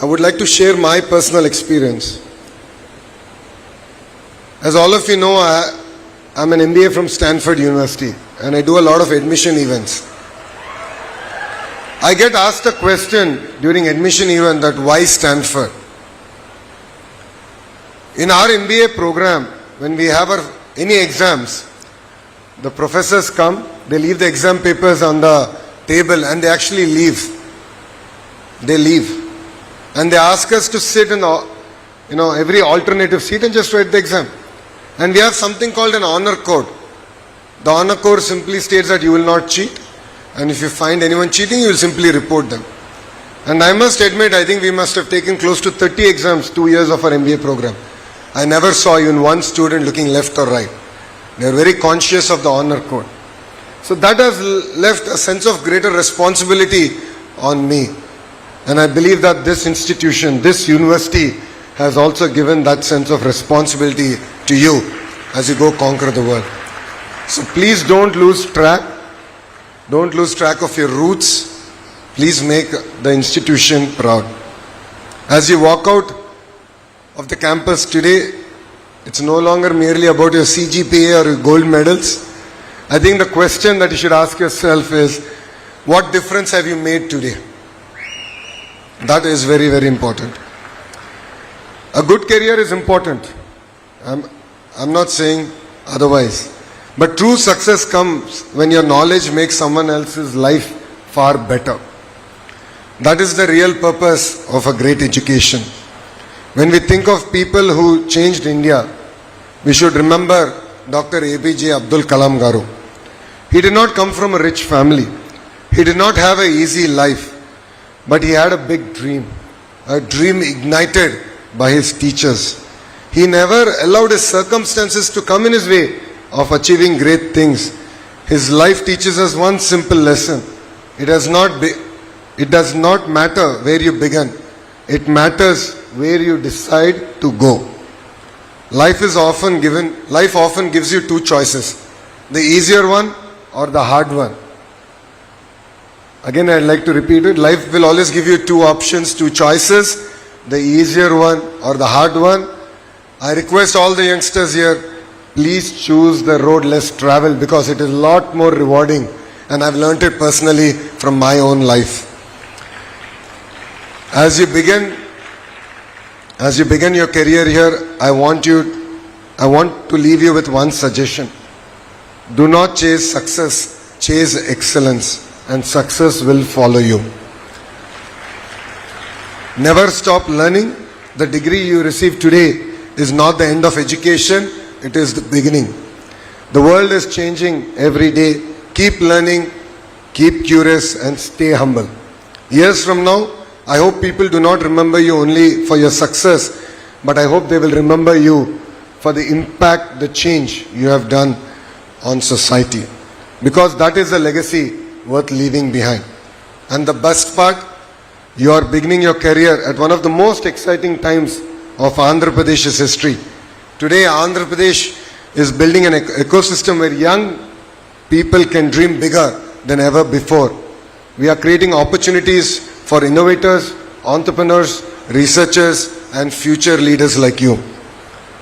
I would like to share my personal experience. As all of you know, I'm an MBA from Stanford University and I do a lot of admission events. I get asked a question during admission event that why Stanford? In our MBA program, when we have any exams, the professors come, they leave the exam papers on the table and they actually leave. They leave. And they ask us to sit in every alternative seat and just write the exam. And we have something called an honor code. The honor code simply states that you will not cheat. And if you find anyone cheating, you will simply report them. And I must admit, I think we must have taken close to 30 exams 2 years of our MBA program. I never saw even one student looking left or right. They are very conscious of the honor code. So that has left a sense of greater responsibility on me. And I believe that this institution, this university, has also given that sense of responsibility to you as you go conquer the world. So please don't lose track. Don't lose track of your roots. Please make the institution proud. As you walk out of the campus today, it's no longer merely about your CGPA or your gold medals. I think the question that you should ask yourself is, what difference have you made today? That is very, very important. A good career is important. I'm not saying otherwise. But true success comes when your knowledge makes someone else's life far better. That is the real purpose of a great education. When we think of people who changed India, we should remember Dr. APJ Abdul Kalam Garu. He did not come from a rich family. He did not have an easy life. But he had a big dream. A dream ignited by his teachers. He never allowed his circumstances to come in his way of achieving great things. His life teaches us one simple lesson. It does not matter where you begin. It matters where you decide to go. Life often gives you two choices. The easier one or the hard one. Again, I'd like to repeat it. Life will always give you two options, two choices. The easier one or the hard one. I request all the youngsters here, please choose the road less traveled because it is a lot more rewarding. And I've learnt it personally from my own life. As you begin your career here, I want to leave you with one suggestion. Do not chase success, chase excellence, and success will follow you. Never stop learning. The degree you receive today is not the end of education, it is the beginning. The world is changing every day. Keep learning, keep curious, and stay humble. Years from now, I hope people do not remember you only for your success, but I hope they will remember you for the impact, the change you have done on society. Because that is a legacy worth leaving behind. And the best part, you are beginning your career at one of the most exciting times of Andhra Pradesh's history. Today, Andhra Pradesh is building an ecosystem where young people can dream bigger than ever before. We are creating opportunities for innovators, entrepreneurs, researchers, and future leaders like you.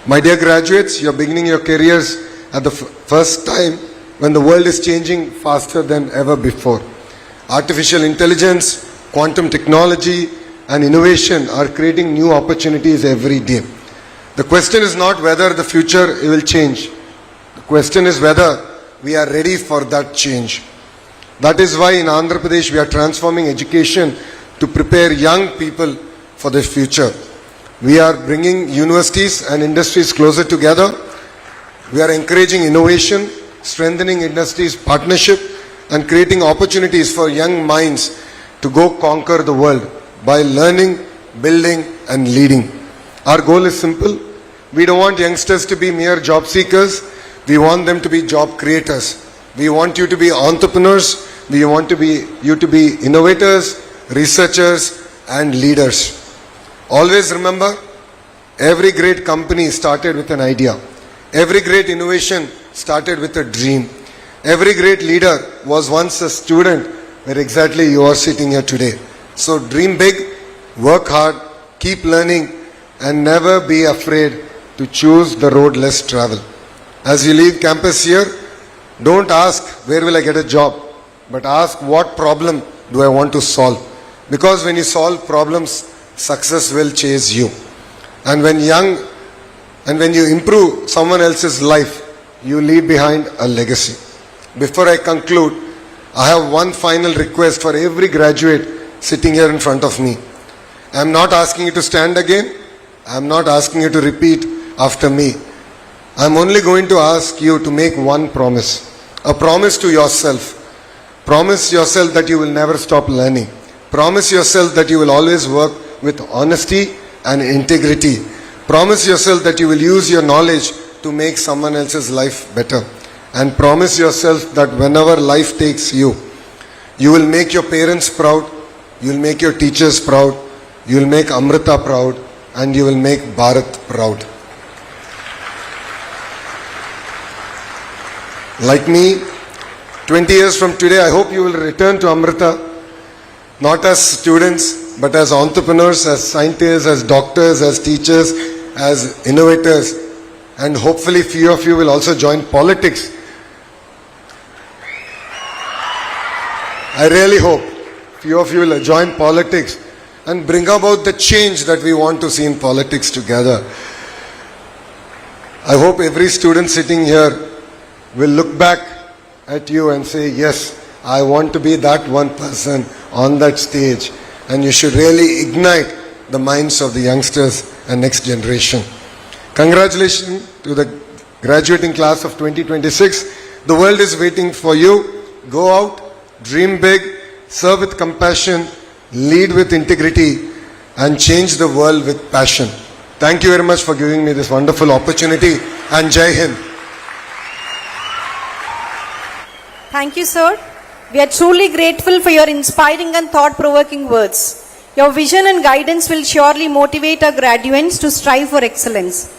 My dear graduates, you are beginning your careers at the first time when the world is changing faster than ever before. Artificial intelligence, quantum technology, and innovation are creating new opportunities every day. The question is not whether the future will change. The question is whether we are ready for that change. That is why in Andhra Pradesh we are transforming education to prepare young people for the future. We are bringing universities and industries closer together. We are encouraging innovation, strengthening industries' partnership, and creating opportunities for young minds to go conquer the world by learning, building, and leading. Our goal is simple. We don't want youngsters to be mere job seekers. We want them to be job creators. We want you to be entrepreneurs. We want you to be innovators, researchers, and leaders. Always remember, every great company started with an idea. Every great innovation started with a dream. Every great leader was once a student where exactly you are sitting here today. So dream big, work hard, keep learning, and never be afraid to choose the road less traveled. As you leave campus here, don't ask where will I get a job, but ask what problem do I want to solve. Because when you solve problems, success will chase you. And when you improve someone else's life, you leave behind a legacy. Before I conclude, I have one final request for every graduate sitting here in front of me. I am not asking you to stand again. I am not asking you to repeat after me. I am only going to ask you to make one promise. A promise to yourself. Promise yourself that you will never stop learning. Promise yourself that you will always work with honesty and integrity. Promise yourself that you will use your knowledge to make someone else's life better. And promise yourself that whenever life takes you, you will make your parents proud, you will make your teachers proud, you will make Amrita proud, and you will make Bharat proud. Like me, 20 years from today, I hope you will return to Amrita, not as students, but as entrepreneurs, as scientists, as doctors, as teachers, as innovators, and hopefully few of you will also join politics. I really hope few of you will join politics and bring about the change that we want to see in politics together. I hope every student sitting here will look back at you and say, yes, I want to be that one person on that stage. And you should really ignite the minds of the youngsters and next generation. Congratulations to the graduating class of 2026. The world is waiting for you. Go out, dream big, serve with compassion, lead with integrity, and change the world with passion. Thank you very much for giving me this wonderful opportunity, and Jai Hind.
Thank you, sir. We are truly grateful for your inspiring and thought-provoking words. Your vision and guidance will surely motivate our graduates to strive for excellence.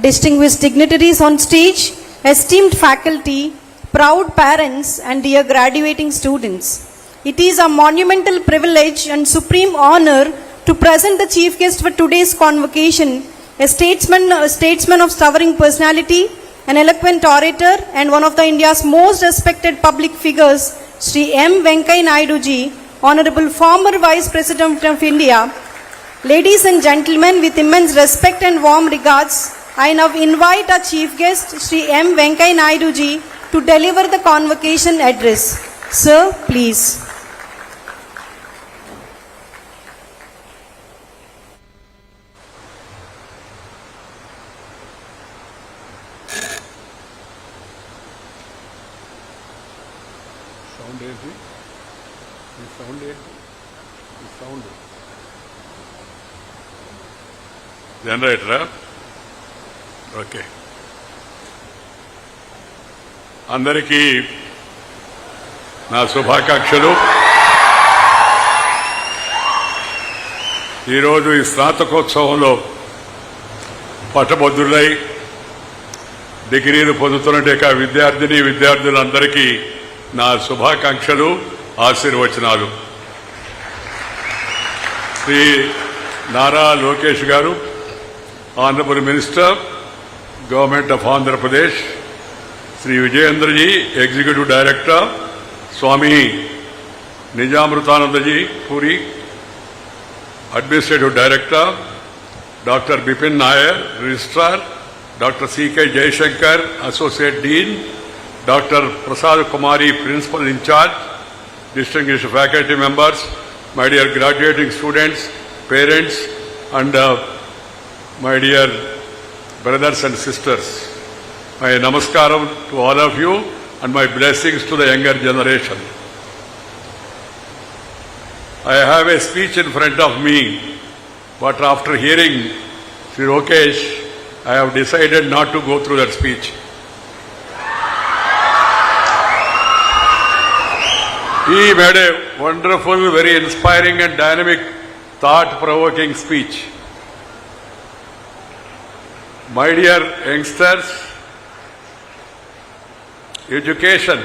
Distinguished dignitaries on stage, esteemed faculty, proud parents, and dear graduating students. It is a monumental privilege and supreme honor to present the chief guest for today's convocation, a statesman of towering personality, an eloquent orator, and one of India's most respected public figures, Sri M. Venkaiah Naidu ji, Honorable former Vice President of India. Ladies and gentlemen, with immense respect and warm regards, I now invite our chief guest, Sri M. Venkaiah Naidu ji, to deliver the convocation address. Sir, please.
జనరేటరా okay అందరికీ నా శుభాకాంక్షలు. ఈరోజు ఈ స్నాతకోత్సవంలో పట్టభద్రులై డిగ్రీలు పొందుతున్న విద్యార్థులందరికీ నా శుభాకాంక్షలు, ఆశీర్వచనాలు. శ్రీ నారా లోకేష్ గారు, Honorable Minister, Government of Andhra Pradesh, Sri Vijayendra ji, Executive Director, Swami Nijamrutananda ji, Puri, Administrative Director, Dr. Bipin Nair, Registrar, Dr. C.K. Jaishankar, Associate Dean, Dr. Prasad Kumari, Principal in Charge, distinguished faculty members, my dear graduating students, parents, and my dear brothers and sisters. My namaskaram to all of you and my blessings to the younger generation. I have a speech in front of me, but after hearing Sri Lokesh, I have decided not to go through that speech. He made a wonderful, very inspiring and dynamic, thought-provoking speech. My dear youngsters, education,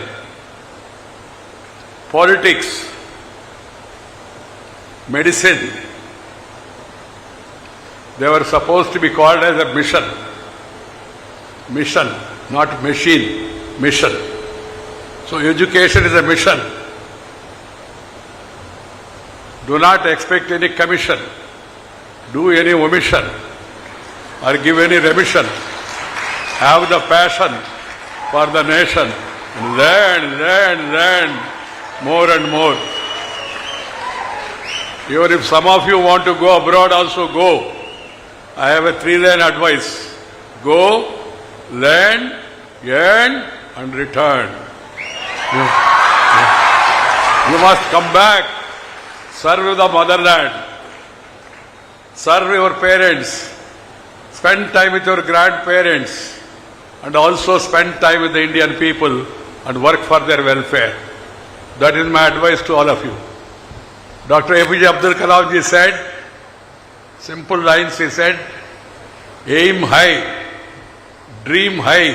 politics, medicine. They were supposed to be called as a mission. Mission, not machine, mission. So education is a mission. Do not expect any commission, do any omission, or give any remission. Have the passion for the nation and learn more and more. Even if some of you want to go abroad, also go. I have a 3-line advice. Go, learn, earn, and return. You must come back, serve the motherland, serve your parents, spend time with your grandparents, and also spend time with the Indian people and work for their welfare. That is my advice to all of you. Dr. APJ Abdul Kalam ji said, simple lines he said, aim high, dream high,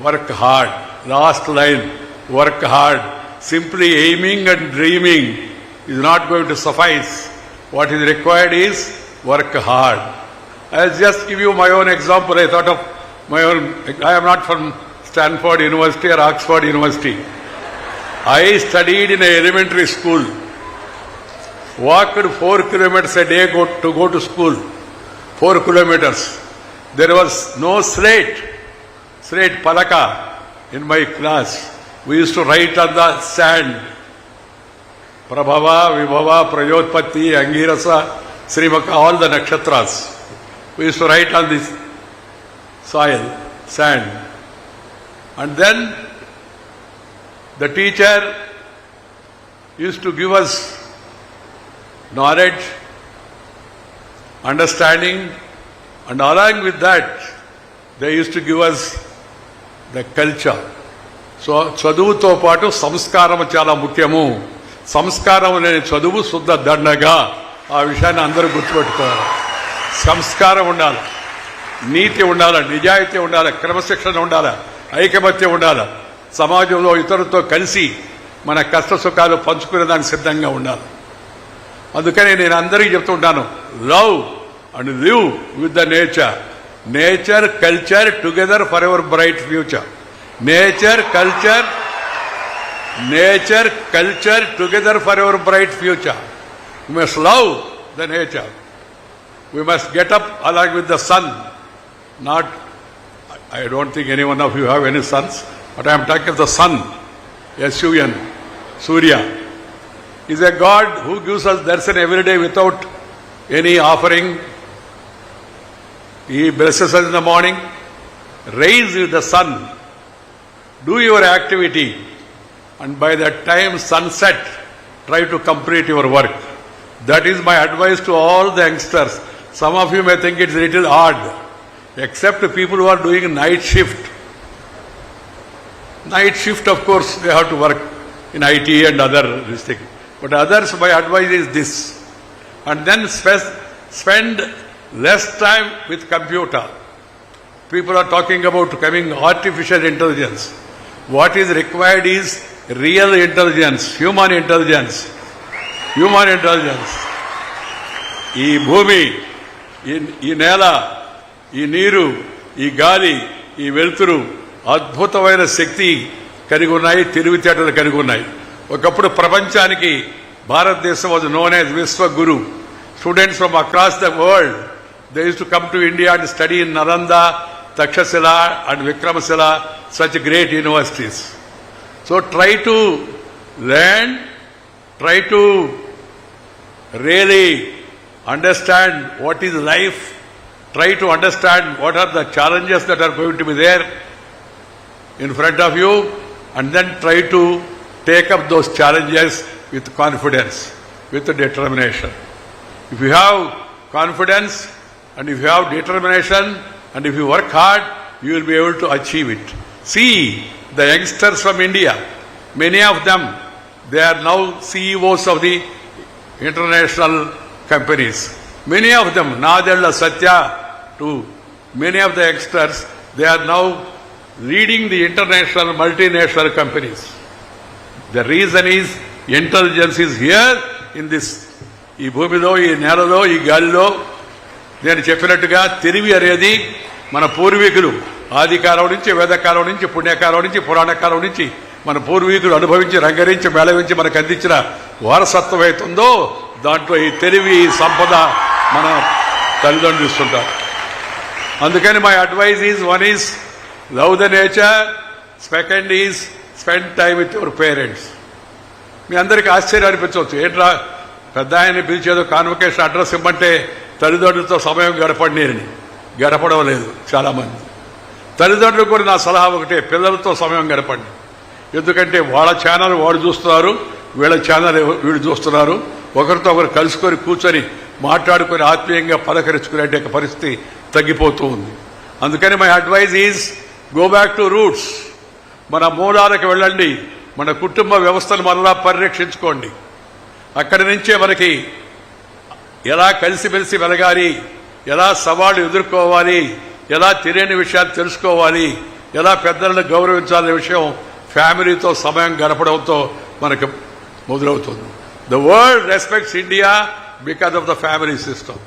work hard. Last line, work hard. Simply aiming and dreaming is not going to suffice. What is required is work hard. I'll just give you my own example. I thought of my own. I am not from Stanford University or Oxford University. I studied in an elementary school. Walked 4 kilometers a day to go to school. 4 kilometers. There was no slate palaka in my class. We used to write on the sand. Prabhava, Vibhava, Prajotpatti, Angirasa, Srimaka, all the nakshatras. We used to write on this soil, sand. And then the teacher used to give us knowledge, understanding, and along with that, they used to give us the culture. So, చదువుతో పాటు సంస్కారం చాలా ముఖ్యము. సంస్కారం లేని చదువు శుద్ధ దండగా. ఆ విషయాన్ని అందరూ గుర్తుపెట్టుకోవాలి. సంస్కారం ఉండాలి, నీతి ఉండాలి, నిజాయితీ ఉండాలి, క్రమశిక్షణ ఉండాలి, ఐకమత్యం ఉండాలి. సమాజంలో ఇతరులతో కలిసి మన కష్ట సుఖాలు పంచుకునే దానికి సిద్ధంగా ఉండాలి. అందుకని నేను అందరికీ చెప్తుంటాను, love and live with the nature. Nature, culture together for ever bright future. Nature, culture together for ever bright future. We must love the nature. We must get up along with the sun. Not, I don't think any one of you have any sons, but I am talking of the sun. S-U-N, Surya. He is a God who gives us darshan every day without any offering. He blesses us in the morning. Raise with the sun. Do your activity. And by that time, sunset, try to complete your work. That is my advice to all the youngsters. Some of you may think it's a little odd, except people who are doing night shift. Night shift, of course, they have to work in IT and other things. But others, my advice is this. And then spend less time with computer. People are talking about coming artificial intelligence. What is required is real intelligence, human intelligence. Human intelligence. ఈ భూమి, ఈ నేల, ఈ నీరు, ఈ గాలి, ఈ వెలుతురు అద్భుతమైన శక్తి కలిగి ఉన్నాయి, తెలివితేటలు కలిగి ఉన్నాయి. ఒకప్పుడు ప్రపంచానికి భారతదేశం was known as Vishwaguru. Students from across the world, they use to come to India and study in Nalanda, Takshashila and Vikramashila, such great universities. So try to learn, try to really understand what is life, try to understand what are the challenges that are going to be there in front of you, and then try to take up those challenges with confidence, with determination. If you have confidence and if you have determination and if you work hard, you will be able to achieve it. See the youngsters from India, many of them, they are now CEOs of the international companies. Many of them, Nadella, Satya, to many of the youngsters, they are now leading the international multinational companies. The reason is intelligence is here in this ఈ భూమిలో, ఈ నేలలో, ఈ గాలిలో నేను చెప్పినట్టుగా తెలివి అనేది మన పూర్వీకులు ఆదికాలం నుంచి, వేదకాలం నుంచి, పుణ్యకాలం నుంచి, పురాణకాలం నుంచి మన పూర్వీకులు అనుభవించి, రంగరించి, మేళవించి మనకు అందించిన వారసత్వం అవుతుందో దాంట్లో ఈ తెలివి, ఈ సంపద మన తల్లిదండ్రులు ఇస్తుంటారు. అందుకని my advice is, one is love the nature, second is spend time with your parents. మీ అందరికీ ఆశ్చర్యం అనిపించవచ్చు, ఏంట్రా పెద్ద ఆయన్ని పిలిచేదో కాన్వకేషన్ అడ్రస్ ఇవ్వమంటే తల్లిదండ్రులతో సమయం గడపండి అని. గడపడం లేదు చాలామంది. తల్లిదండ్రులు కూడా నా సలహా ఒకటే, పిల్లలతో సమయం గడపండి. ఎందుకంటే వాళ్ళ ఛానల్ వాడు చూస్తున్నారు, వీళ్ళ ఛానల్ వీళ్ళు చూస్తున్నారు. ఒకరితో ఒకరు కలుసుకొని కూర్చొని మాట్లాడుకొని ఆత్మీయంగా పలకరించుకునే పరిస్థితి తగ్గిపోతూ ఉంది. అందుకని my advice is go back to roots. మన మూలాలకు వెళ్ళండి, మన కుటుంబ వ్యవస్థను మరలా పరిరక్షించుకోండి. అక్కడి నుంచే మనకి ఎలా కలిసిమెలిసి వెలగాలి, ఎలా సవాళ్లు ఎదుర్కోవాలి, ఎలా తెలియని విషయాలు తెలుసుకోవాలి, ఎలా పెద్దలను గౌరవించాలనే విషయం ఫ్యామిలీతో సమయం గడపడంతో మనకు మొదలవుతుంది. The world respects India because of the family system.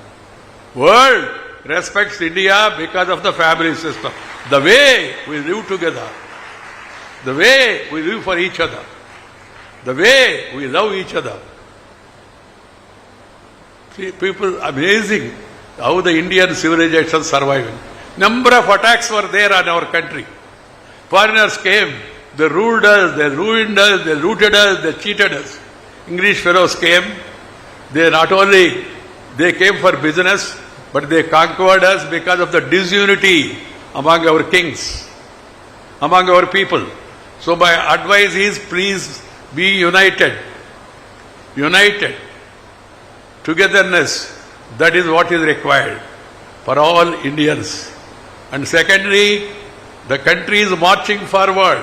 World respects India because of the family system. The way we live together, the way we live for each other, the way we love each other. See, people, amazing how the Indian civilization surviving. Number of attacks were there on our country. Foreigners came, they ruled us, they ruined us, they looted us, they cheated us. English fellows came, they not only they came for business, but they conquered us because of the disunity among our kings, among our people. So my advice is, please be united. United. Togetherness, that is what is required for all Indians. And secondly, the country is marching forward.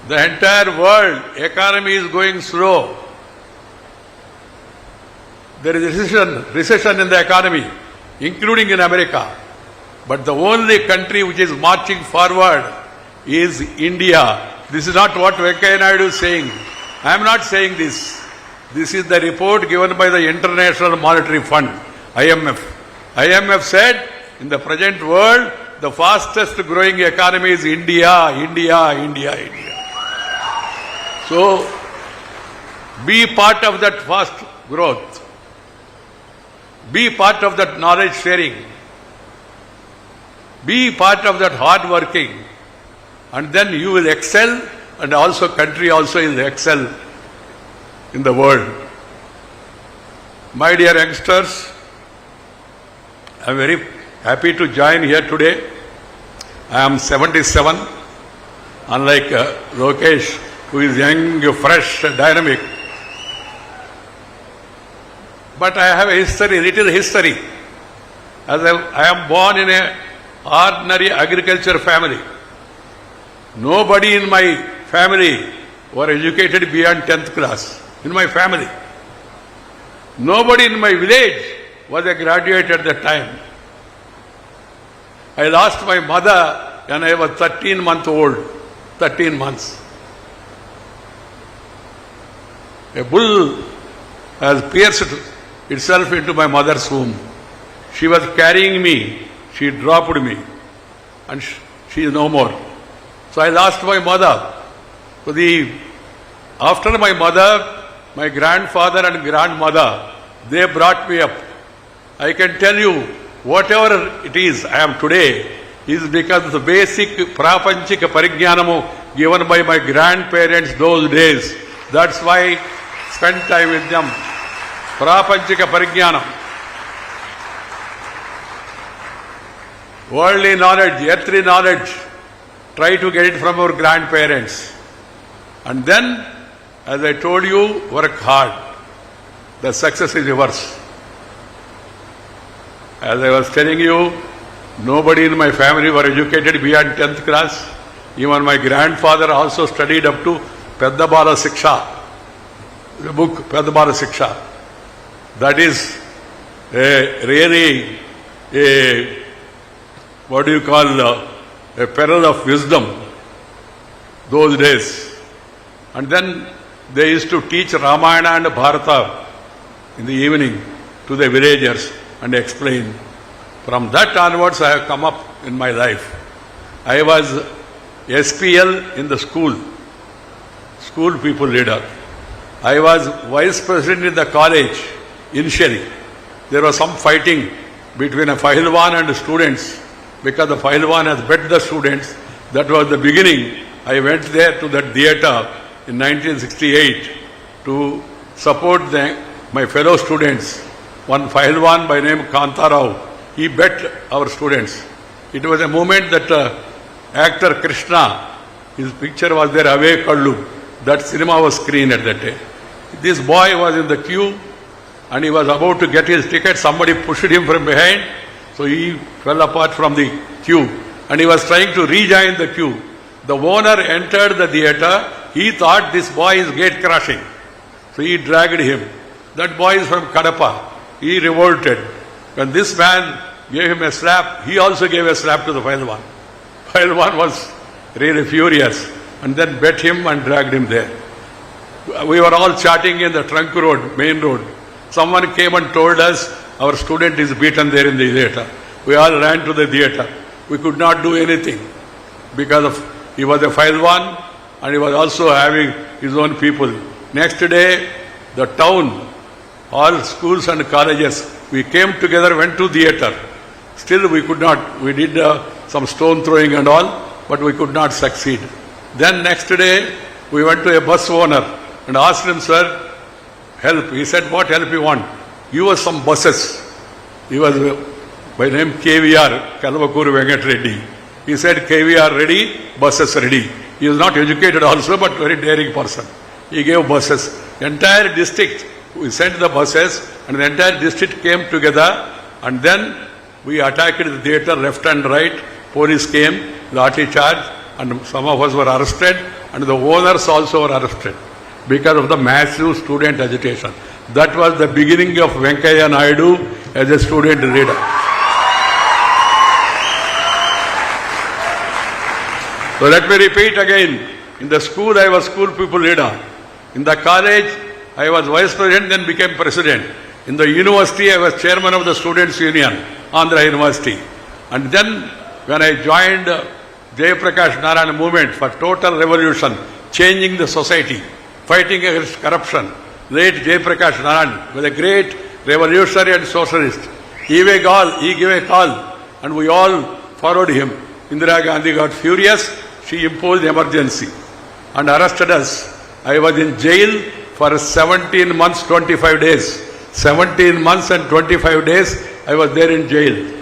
The entire world economy is going slow. There is recession in the economy, including in America. But the only country which is marching forward is India. This is not what Venkaiah Naidu is saying. I am not saying this. This is the report given by the International Monetary Fund, IMF. IMF said, in the present world, the fastest growing economy is India, India, India, India. So, be part of that fast growth. Be part of that knowledge sharing. Be part of that hard working. And then you will excel, and also country also will excel in the world. My dear youngsters, I am very happy to join here today. I am 77, unlike Lokesh, who is young, fresh, dynamic. But I have a history, little history. As I am born in an ordinary agriculture family. Nobody in my family were educated beyond 10th class. In my family. Nobody in my village was a graduate at that time. I lost my mother when I was 13 months old. 13 months. A bull has pierced itself into my mother's womb. She was carrying me. She dropped me. And she is no more. So I lost my mother. So after my mother, my grandfather and grandmother, they brought me up. I can tell you, whatever it is I am today, is because of the basic prapanchika parigyanam given by my grandparents those days. That's why I spend time with them. Prapanchika parigyanam. Worldly knowledge, earthly knowledge. Try to get it from our grandparents. And then, as I told you, work hard. The success is yours. As I was telling you, nobody in my family were educated beyond 10th class. Even my grandfather also studied up to Peddabala Siksha. The book Peddabala Siksha. That is really what do you call a peril of wisdom those days. And then they used to teach Ramayana and Bharata in the evening to the villagers and explain. From that onwards, I have come up in my life. I was SPL in the school people leader. I was vice president in the college initially. There was some fighting between a Pahilwan and the students because the Pahilwan has bet the students. That was the beginning. I went there to that theatre in 1968 to support my fellow students. One Pahilwan by name Kantarao, he bet our students. It was a moment that actor Krishna, his picture was there, Ave Kallu. That cinema was screened at that day. This boy was in the queue and he was about to get his ticket. Somebody pushed him from behind, so he fell apart from the queue and he was trying to rejoin the queue. The owner entered the theatre. He thought this boy is gate crashing, so he dragged him. That boy is from Kadapa. He revolted. When this man gave him a slap, he also gave a slap to the Pahilwan. Pahilwan was really furious and then bet him and dragged him there. We were all chatting in the trunk road, main road. Someone came and told us our student is beaten there in the theatre. We all ran to the theatre. We could not do anything because he was a Pahilwan and he was also having his own people. Next day, the town, all schools and colleges, we came together, went to theatre. Still we could not. We did some stone throwing and all, but we could not succeed. Then next day, we went to a bus owner and asked him, sir, help. He said, what help you want? Give us some buses. He was by name KVR, Kalvakuru Venkat Reddy. He said, KVR ready, buses ready. He was not educated also, but very daring person. He gave buses. The entire district, we sent the buses and the entire district came together and then we attacked the theatre left and right. Police came, lathi charge, and some of us were arrested and the owners also were arrested because of the massive student agitation. That was the beginning of Venkaiah Naidu as a student leader. So let me repeat again. In the school, I was school people leader. In the college, I was vice president, then became president. In the university, I was chairman of the Students' Union, Andhra University. And then, when I joined Jayaprakash Narayana movement for total revolution, changing the society, fighting against corruption, late Jayaprakash Narayana was a great revolutionary and socialist. He gave a call, and we all followed him. Indira Gandhi got furious. She imposed emergency and arrested us. I was in jail for 17 months, 25 days. 17 months and 25 days I was there in jail.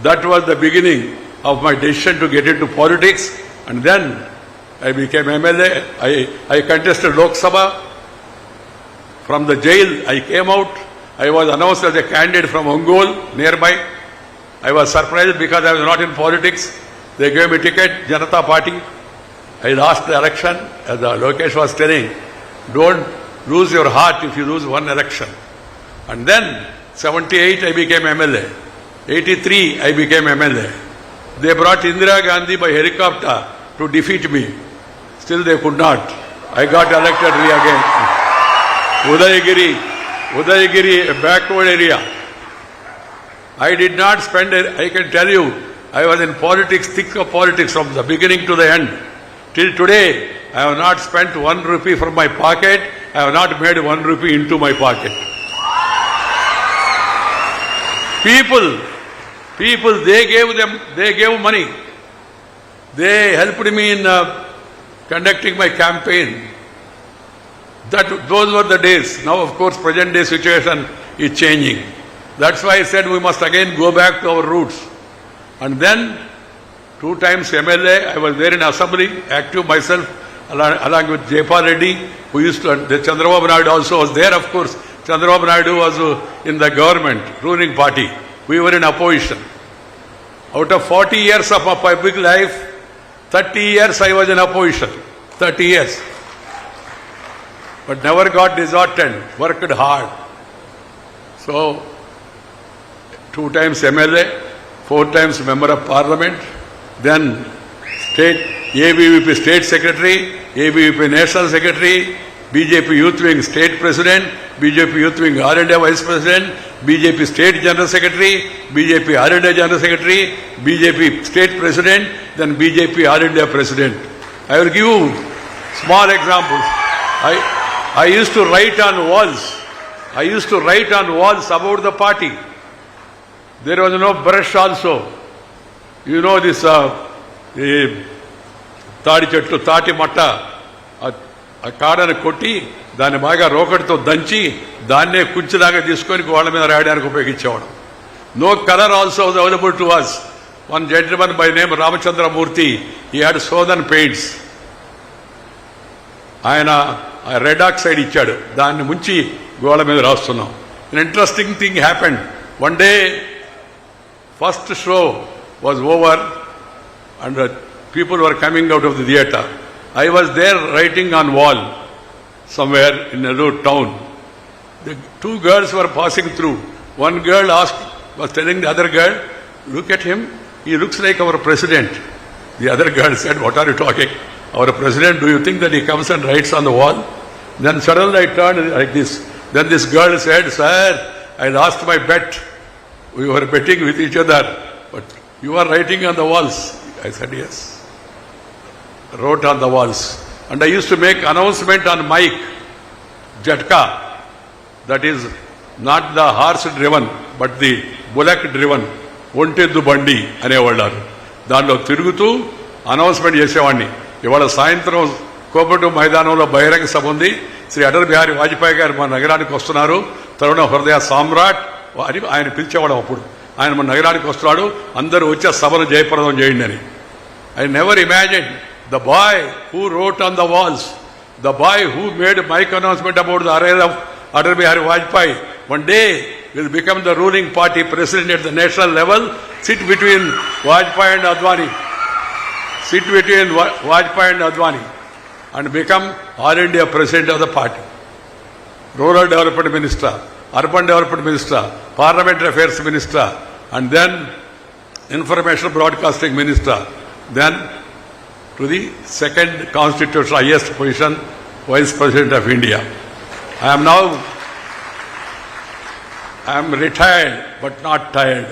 That was the beginning of my decision to get into politics, and then I became MLA. I contested Lok Sabha. From the jail I came out. I was announced as a candidate from Ongole nearby. I was surprised because I was not in politics. They gave me ticket, Janata Party. I lost the election. As Lokesh was telling, don't lose your heart if you lose one election. And then 78 I became MLA. 83 I became MLA. They brought Indira Gandhi by helicopter to defeat me. Still they could not. I got elected again. Udayagiri, a backward area. I did not spend it. I can tell you, I was in politics, thick of politics from the beginning to the end. Till today, I have not spent 1 rupee from my pocket. I have not made 1 rupee into my pocket. People, they gave money. They helped me in conducting my campaign. Those were the days. Now, of course, present day situation is changing. That's why I said we must again go back to our roots. And then, 2 times MLA, I was there in Assembly, active myself, along with Jayapal Reddy, who used to, the Chandrababu Naidu also was there, of course. Chandrababu Naidu was in the government, ruling party. We were in opposition. Out of 40 years of my public life, 30 years I was in opposition. 30 years. But never got disheartened, worked hard. So, 2 times MLA, 4 times Member of Parliament, then ABVP State Secretary, ABVP National Secretary, BJP Youth Wing State President, BJP Youth Wing All India Vice President, BJP State General Secretary, BJP All India General Secretary, BJP State President, then BJP All India President. I will give you small examples. I used to write on walls. I used to write on walls about the party. There was no brush also. You know this తాడి చెట్టు తాటి మట్ట ఆ కాడను కొట్టి దాన్ని బాగా రోకటితో దంచి దాన్నే కుంచిలాగా తీసుకొని వాళ్ళ మీద రాయడానికి ఉపయోగించేవాడు. No colour also was available to us. One gentleman by name Ramachandramurthy, he had sodden paints. ఆయన రెడ్ ఆక్సైడ్ ఇచ్చాడు, దాన్ని ముంచి గోడ మీద రాస్తున్నాం. An interesting thing happened. One day, first show was over and people were coming out of the theatre. I was there writing on wall somewhere in a little town. The two girls were passing through. One girl was telling the other girl, "Look at him, he looks like our president." The other girl said, "What are you talking? Our president, do you think that he comes and writes on the wall?" Then suddenly I turned like this. Then this girl said, "Sir, I lost my bet. We were betting with each other, but you are writing on the walls." I said, "Yes." Wrote on the walls. And I used to make announcement on mic, Jatka, that is not the horse driven, but the bullock driven, ఒంటెద్దు బండి అనేవాళ్ళారు. దాంట్లో తిరుగుతూ announcement చేసేవాడిని. ఇవాళ సాయంత్రం కోపటు మైదానంలో బహిరంగ సభ ఉంది. శ్రీ అటల్ బిహారీ వాజ్పేయి గారు మన నగరానికి వస్తున్నారు, తరుణ హృదయ సామ్రాట్ అని ఆయన పిలిచేవాడు. అప్పుడు ఆయన మన నగరానికి వస్తున్నాడు, అందరూ వచ్చే సభను జయప్రదం చేయండి అని. I never imagined the boy who wrote on the walls, the boy who made mic announcement about the arrival of Atal Bihari Vajpayee, one day will become the ruling party president at the national level, sit between Vajpayee and Advani, and become All India president of the party, rural development minister, urban development minister, parliamentary affairs minister, and then information broadcasting minister, then to the second constitutional highest position, Vice President of India. I am retired but not tired.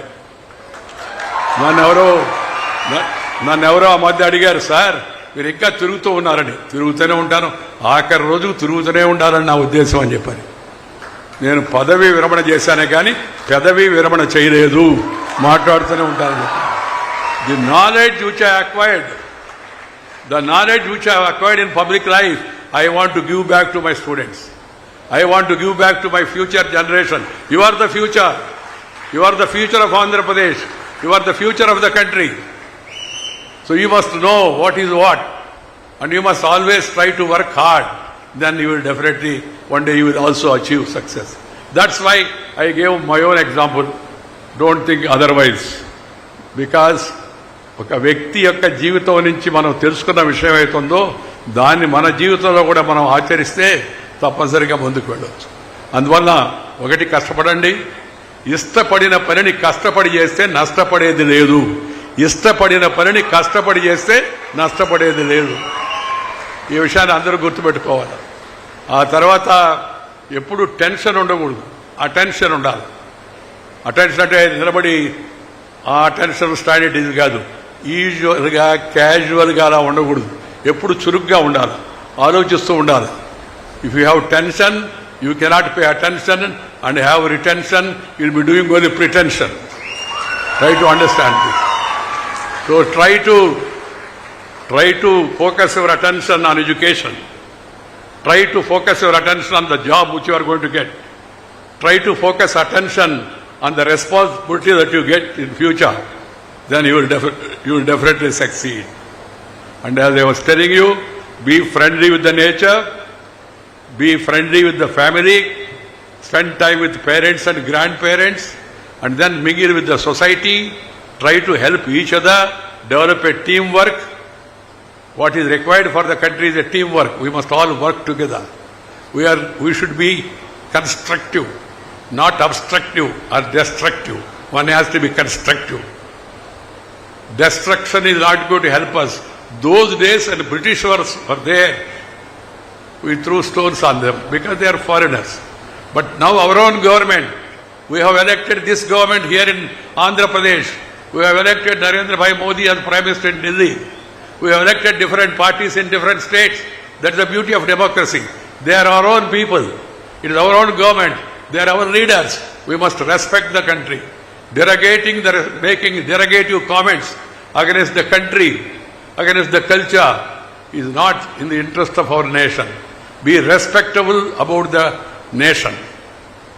నన్నెవరో ఆ మధ్య అడిగారు, "sir మీరు ఇంకా తిరుగుతూ ఉన్నారని." తిరుగుతూనే ఉంటాను, ఆఖరి రోజు తిరుగుతూనే ఉండాలని నా ఉద్దేశం అని చెప్పాను. నేను పదవి విరమణ చేశానే కానీ పెదవి విరమణ చేయలేదు, మాట్లాడుతూనే ఉంటానని. The knowledge which I acquired in public life, I want to give back to my students. I want to give back to my future generation. You are the future. You are the future of Andhra Pradesh. You are the future of the country. So you must know what is what. And you must always try to work hard. Then you will definitely, one day you will also achieve success. That's why I gave my own example. Don't think otherwise. Because ఒక వ్యక్తి యొక్క జీవితం నుంచి మనం తెలుసుకున్న విషయం అవుతుందో దాన్ని మన జీవితంలో కూడా మనం ఆచరిస్తే తప్పనిసరిగా ముందుకు వెళ్ళవచ్చు. అందువల్ల ఒకటి, కష్టపడండి. ఇష్టపడిన పనిని కష్టపడి చేస్తే నష్టపడేది లేదు. ఇష్టపడిన పనిని కష్టపడి చేస్తే నష్టపడేది లేదు. ఈ విషయాన్ని అందరూ గుర్తుపెట్టుకోవాలి. ఆ తర్వాత ఎప్పుడు టెన్షన్ ఉండకూడదు, అటెన్షన్ ఉండాలి. అటెన్షన్ అంటే నిలబడి ఆ టెన్షన్ స్టాండర్డ్ కాదు, యూజువల్గా క్యాజువల్గా అలా ఉండకూడదు. ఎప్పుడు చురుగ్గా ఉండాలి, ఆలోచిస్తూ ఉండాలి. If you have tension, you cannot pay attention, and have retention, you'll be doing only pretension. Try to understand this. So try to focus your attention on education. Try to focus your attention on the job which you are going to get. Try to focus attention on the responsibility that you get in future. Then you will definitely succeed. And as I was telling you, be friendly with the nature, be friendly with the family, spend time with parents and grandparents, and then mingle with the society. Try to help each other, develop a teamwork. What is required for the country is a teamwork. We must all work together. We should be constructive, not obstructive or destructive. One has to be constructive. Destruction is not going to help us. Those days when British were there, we threw stones on them because they are foreigners. But now our own government, we have elected this government here in Andhra Pradesh. We have elected Narendra Bhai Modi as Prime Minister in Delhi. We have elected different parties in different states. That's the beauty of democracy. They are our own people. It is our own government. They are our leaders. We must respect the country. Making derogative comments against the country, against the culture, is not in the interest of our nation. Be respectable about the nation.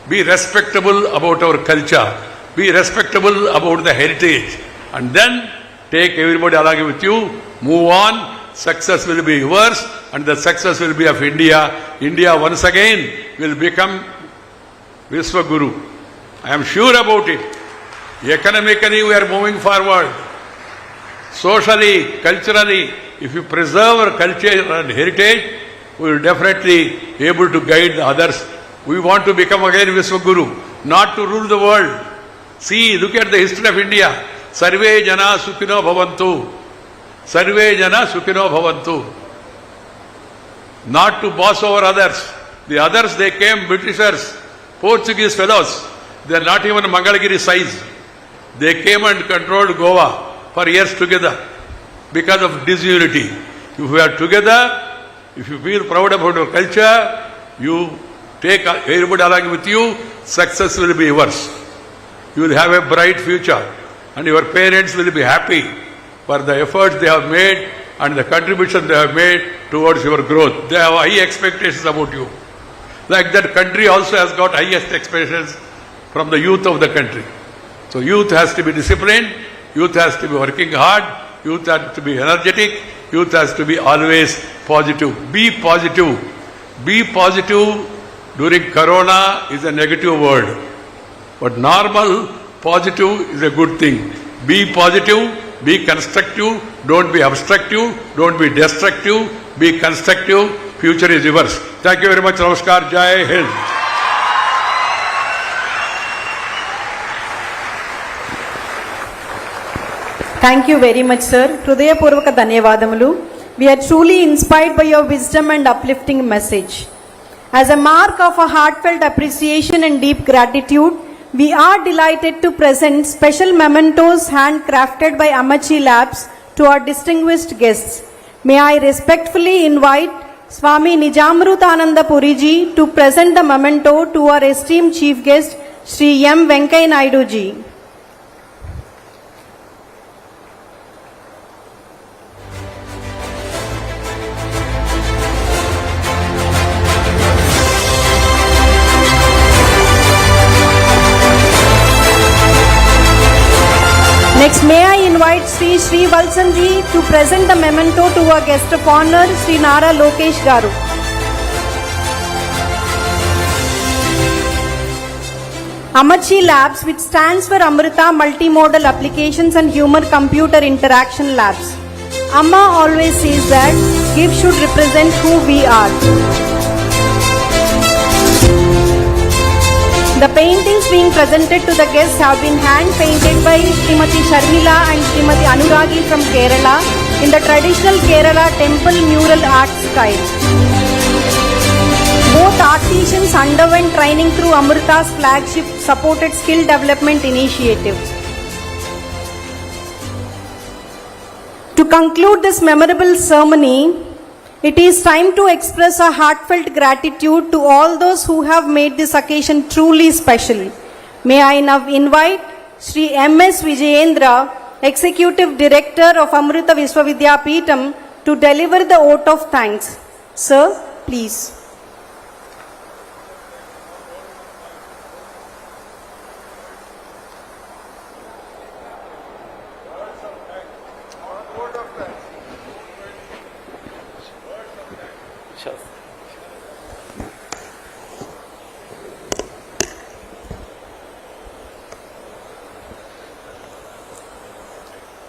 Be respectable about our culture. Be respectable about the heritage. And then take everybody along with you. Move on. Success will be yours and the success will be of India. India once again will become Vishwaguru. I am sure about it. Economically we are moving forward. Socially, culturally, if you preserve our culture and heritage, we will definitely be able to guide the others. We want to become again Vishwaguru, not to rule the world. See, look at the history of India. Sarve jana sukhino bhavantu. Sarve jana sukhino bhavantu. Not to boss over others. The others, they came Britishers, Portuguese fellows. They are not even Mangalagiri size. They came and controlled Goa for years together because of disunity. If we are together, if you feel proud about your culture, you take everybody along with you, success will be yours. You will have a bright future and your parents will be happy for the efforts they have made and the contribution they have made towards your growth. They have high expectations about you. Like that country also has got highest expectations from the youth of the country. So youth has to be disciplined, youth has to be working hard, youth has to be energetic, youth has to be always positive. Be positive. Be positive during Corona is a negative word. But normal, positive is a good thing. Be positive, be constructive, don't be obstructive, don't be destructive, be constructive, future is yours. Thank you very much. Namaskar. Jai Hind.
Thank you very much, sir. Hrudayapurvaka dhanyavadamulu. We are truly inspired by your wisdom and uplifting message. As a mark of a heartfelt appreciation and deep gratitude, we are delighted to present special mementos handcrafted by Amachi Labs to our distinguished guests. May I respectfully invite Swami Nijamrutananda Puriji to present the memento to our esteemed chief guest, Sri M. Venkaiah Naidu ji. Next, may I invite Sri Valsan ji to present the memento to our guest of honor, Sri Nara Lokesh Garu. Amachi Labs, which stands for Amrita Multimodal Applications and Human Computer Interaction Labs. Amma always says that gifts should represent who we are. The paintings being presented to the guests have been hand-painted by Srimati Sharmila and Srimati Anuragi from Kerala in the traditional Kerala temple mural art style. Both artisans underwent training through Amrita's flagship supported skill development initiative. To conclude this memorable ceremony, it is time to express our heartfelt gratitude to all those who have made this occasion truly special. May I now invite Sri M.S. Vijayendra, Executive Director of Amrita Vishwavidyapeetham, to deliver the oath of thanks. Sir, please.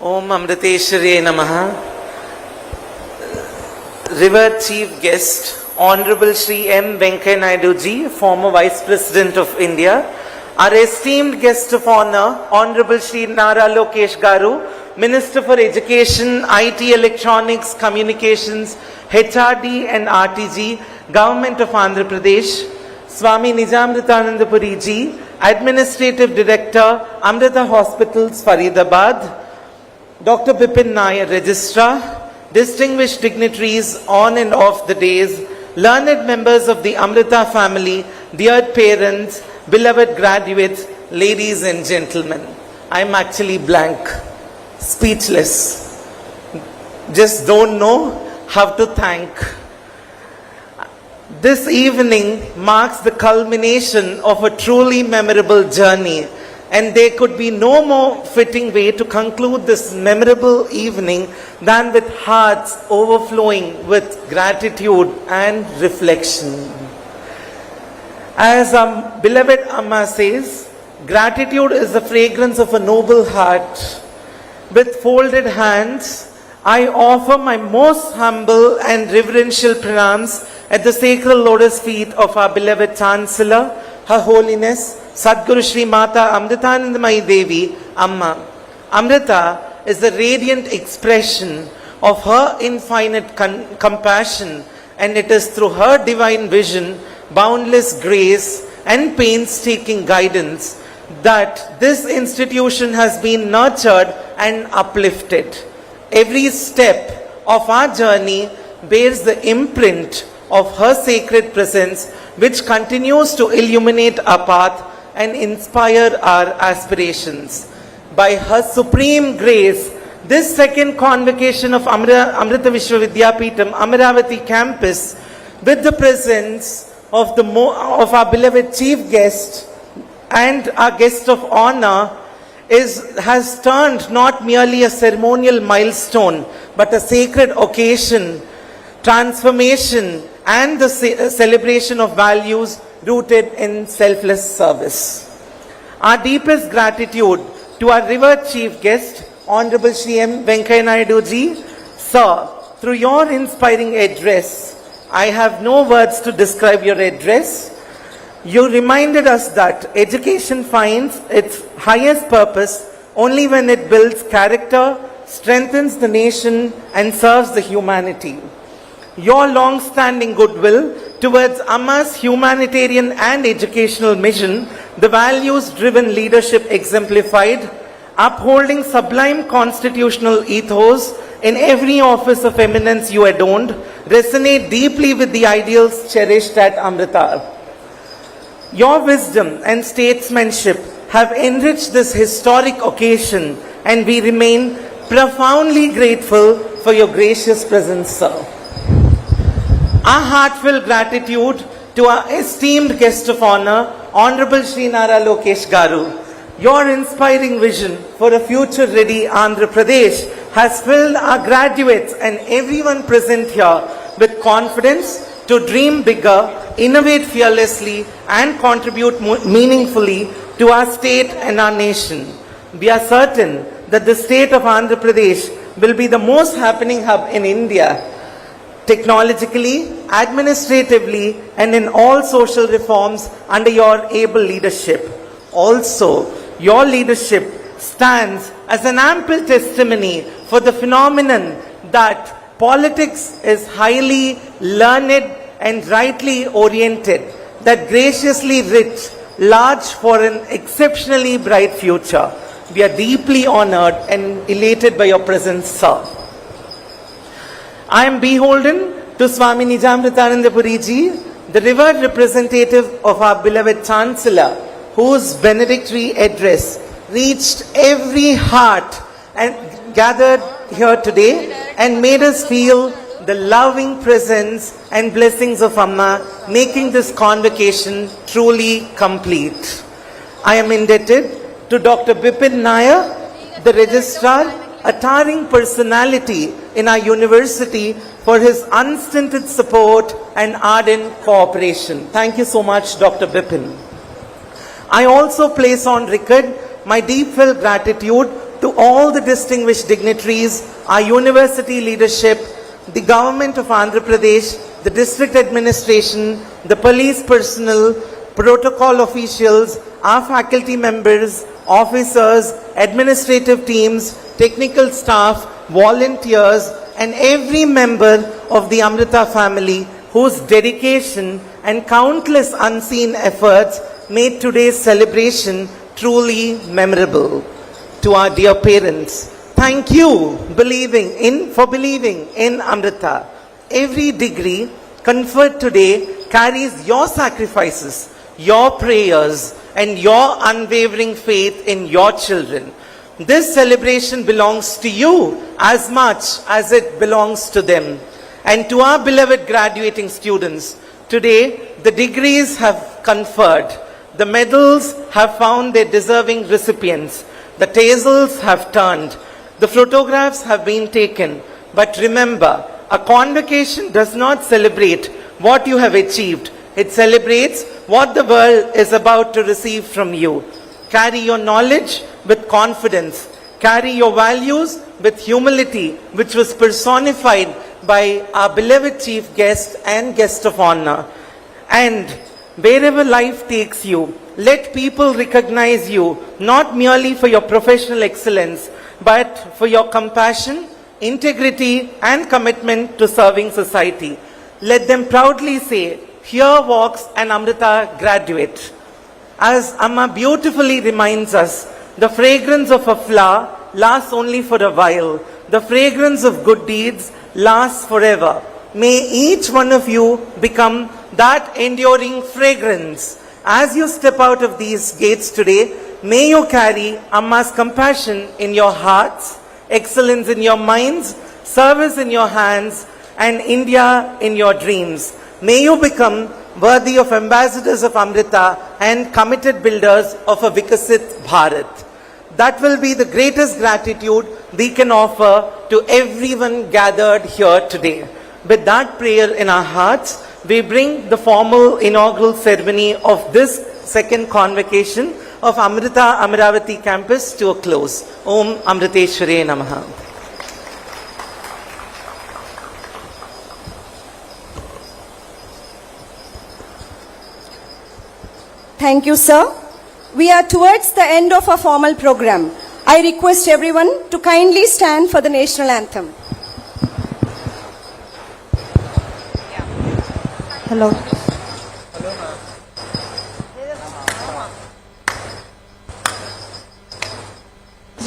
Om Amriteshwarye Namaha. Revered Chief Guest, Honorable Shri M. Venkaiah Naidu ji, former Vice President of India. Our esteemed guest of honor, Honorable Shri Nara Lokesh Garu, Minister for Education, IT, Electronics, Communications, HRD and RTG. Government of Andhra Pradesh, Swami Nijamritananda Puri Ji, Administrative Director, Amrita Hospitals, Faridabad, Dr. Bipin Nair, Registrar, distinguished dignitaries on and off the days, learned members of the Amrita family, dear parents, beloved graduates, ladies and gentlemen. I am actually blank, speechless. Just don't know how to thank. This evening marks the culmination of a truly memorable journey, and there could be no more fitting way to conclude this memorable evening than with hearts overflowing with gratitude and reflection. As our beloved Amma says, gratitude is the fragrance of a noble heart. With folded hands, I offer my most humble and reverential pranams at the sacred lotus feet of our beloved Chancellor, Her Holiness Sadguru Shri Mata Amritanandamayi Devi, Amma. Amrita is the radiant expression of her infinite compassion, and it is through her divine vision, boundless grace and painstaking guidance that this institution has been nurtured and uplifted. Every step of our journey bears the imprint of her sacred presence, which continues to illuminate our path and inspire our aspirations. By her supreme grace, this second convocation of Amrita Vishwa Vidyapeetham Amaravati campus, with the presence of our beloved chief guest and our guest of honor, has turned not merely a ceremonial milestone, but a sacred occasion, transformation, and the celebration of values rooted in selfless service. Our deepest gratitude to our revered chief guest, Honorable Shri M. Venkaiah Naidu Ji. Sir, through your inspiring address, I have no words to describe your address. You reminded us that education finds its highest purpose only when it builds character, strengthens the nation, and serves the humanity. Your long-standing goodwill towards Amma's humanitarian and educational mission, the values-driven leadership exemplified, upholding sublime constitutional ethos in every office of eminence you adorned, resonate deeply with the ideals cherished at Amrita. Your wisdom and statesmanship have enriched this historic occasion, and we remain profoundly grateful for your gracious presence, sir. Our heartfelt gratitude to our esteemed guest of honor, Honorable Shri Nara Lokesh Garu. Your inspiring vision for a future-ready Andhra Pradesh has filled our graduates and everyone present here with confidence to dream bigger, innovate fearlessly, and contribute meaningfully to our state and our nation. We are certain that the state of Andhra Pradesh will be the most happening hub in India, technologically, administratively, and in all social reforms under your able leadership. Also, your leadership stands as an ample testimony for the phenomenon that politics is highly learned and rightly oriented, that graciously rich, large for an exceptionally bright future. We are deeply honored and elated by your presence, sir. I am beholden to Swami Nijamritananda Puri Ji, the revered representative of our beloved Chancellor, whose benedictory address reached every heart and gathered here today and made us feel the loving presence and blessings of Amma, making this convocation truly complete. I am indebted to Dr. Bipin Nair, the Registrar, a towering personality in our university, for his unstinted support and ardent cooperation. Thank you so much, Dr. Bipin. I also place on record my deep felt gratitude to all the distinguished dignitaries, our university leadership, the government of Andhra Pradesh, the district administration, the police personnel, protocol officials, our faculty members, officers, administrative teams, technical staff, volunteers, and every member of the Amrita family whose dedication and countless unseen efforts made today's celebration truly memorable. To our dear parents, thank you for believing in Amrita. Every degree conferred today carries your sacrifices, your prayers, and your unwavering faith in your children. This celebration belongs to you as much as it belongs to them. And to our beloved graduating students, today the degrees have conferred, the medals have found their deserving recipients, the tassels have turned, the photographs have been taken. But remember, a convocation does not celebrate what you have achieved. It celebrates what the world is about to receive from you. Carry your knowledge with confidence. Carry your values with humility, which was personified by our beloved chief guest and guest of honor. And wherever life takes you, let people recognize you not merely for your professional excellence, but for your compassion, integrity, and commitment to serving society. Let them proudly say, "Here walks an Amrita graduate." As Amma beautifully reminds us, the fragrance of a flower lasts only for a while. The fragrance of good deeds lasts forever. May each one of you become that enduring fragrance. As you step out of these gates today, may you carry Amma's compassion in your hearts, excellence in your minds, service in your hands, and India in your dreams. May you become worthy of ambassadors of Amrita and committed builders of a Vikasit Bharat. That will be the greatest gratitude we can offer to everyone gathered here today. With that prayer in our hearts, we bring the formal inaugural ceremony of this second convocation of Amrita Amaravati campus to a close. Om Amriteshware Namaha.
Thank you, sir. We are towards the end of our formal program. I request everyone to kindly stand for the national anthem. Hello.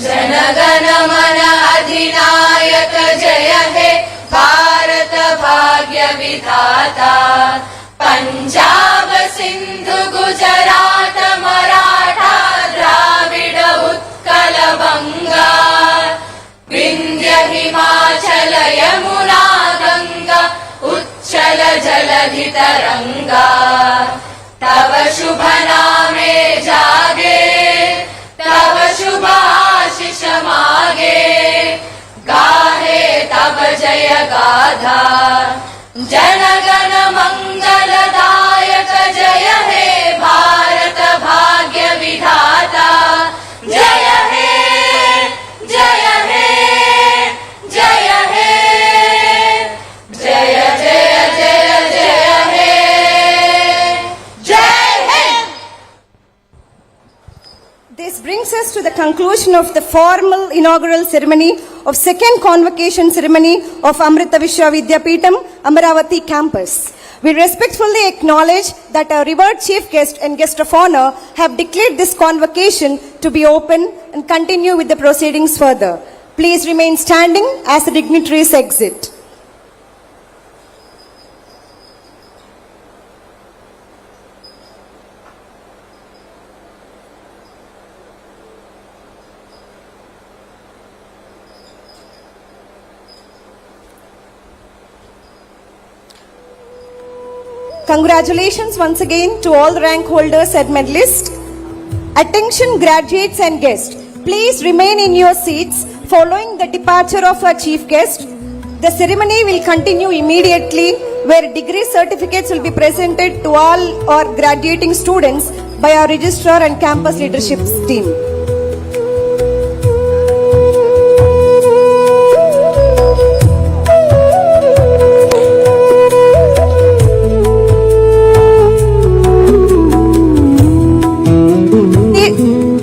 जनगण मन अधिनायक जय हे भारत भाग्य विधाता पंजाब सिंधु गुजरात मराठा द्राविड उत्कल बंगा विंध्य हिमाचल यमुना गंगा उच्चल जलधि तरंगा तव शुभ नामे जागे तब शुभ आशीष मागे गाहे तब जय गाथा जनगण मंगलदायक जय हे भारत भाग्य विधाता जय हे जय हे जय हे जय जय जय जय हे जय हे.
This brings us to the conclusion of the formal inaugural ceremony of second convocation ceremony of Amrita Vishwa Vidyapeetham, Amaravati campus. We respectfully acknowledge that our revered chief guest and guest of honor have declared this convocation to be open and continue with the proceedings further. Please remain standing as the dignitaries exit. Congratulations once again to all the rank holders and medalists. Attention graduates and guests, please remain in your seats following the departure of our chief guest. The ceremony will continue immediately where degree certificates will be presented to all our graduating students by our registrar and campus leadership team.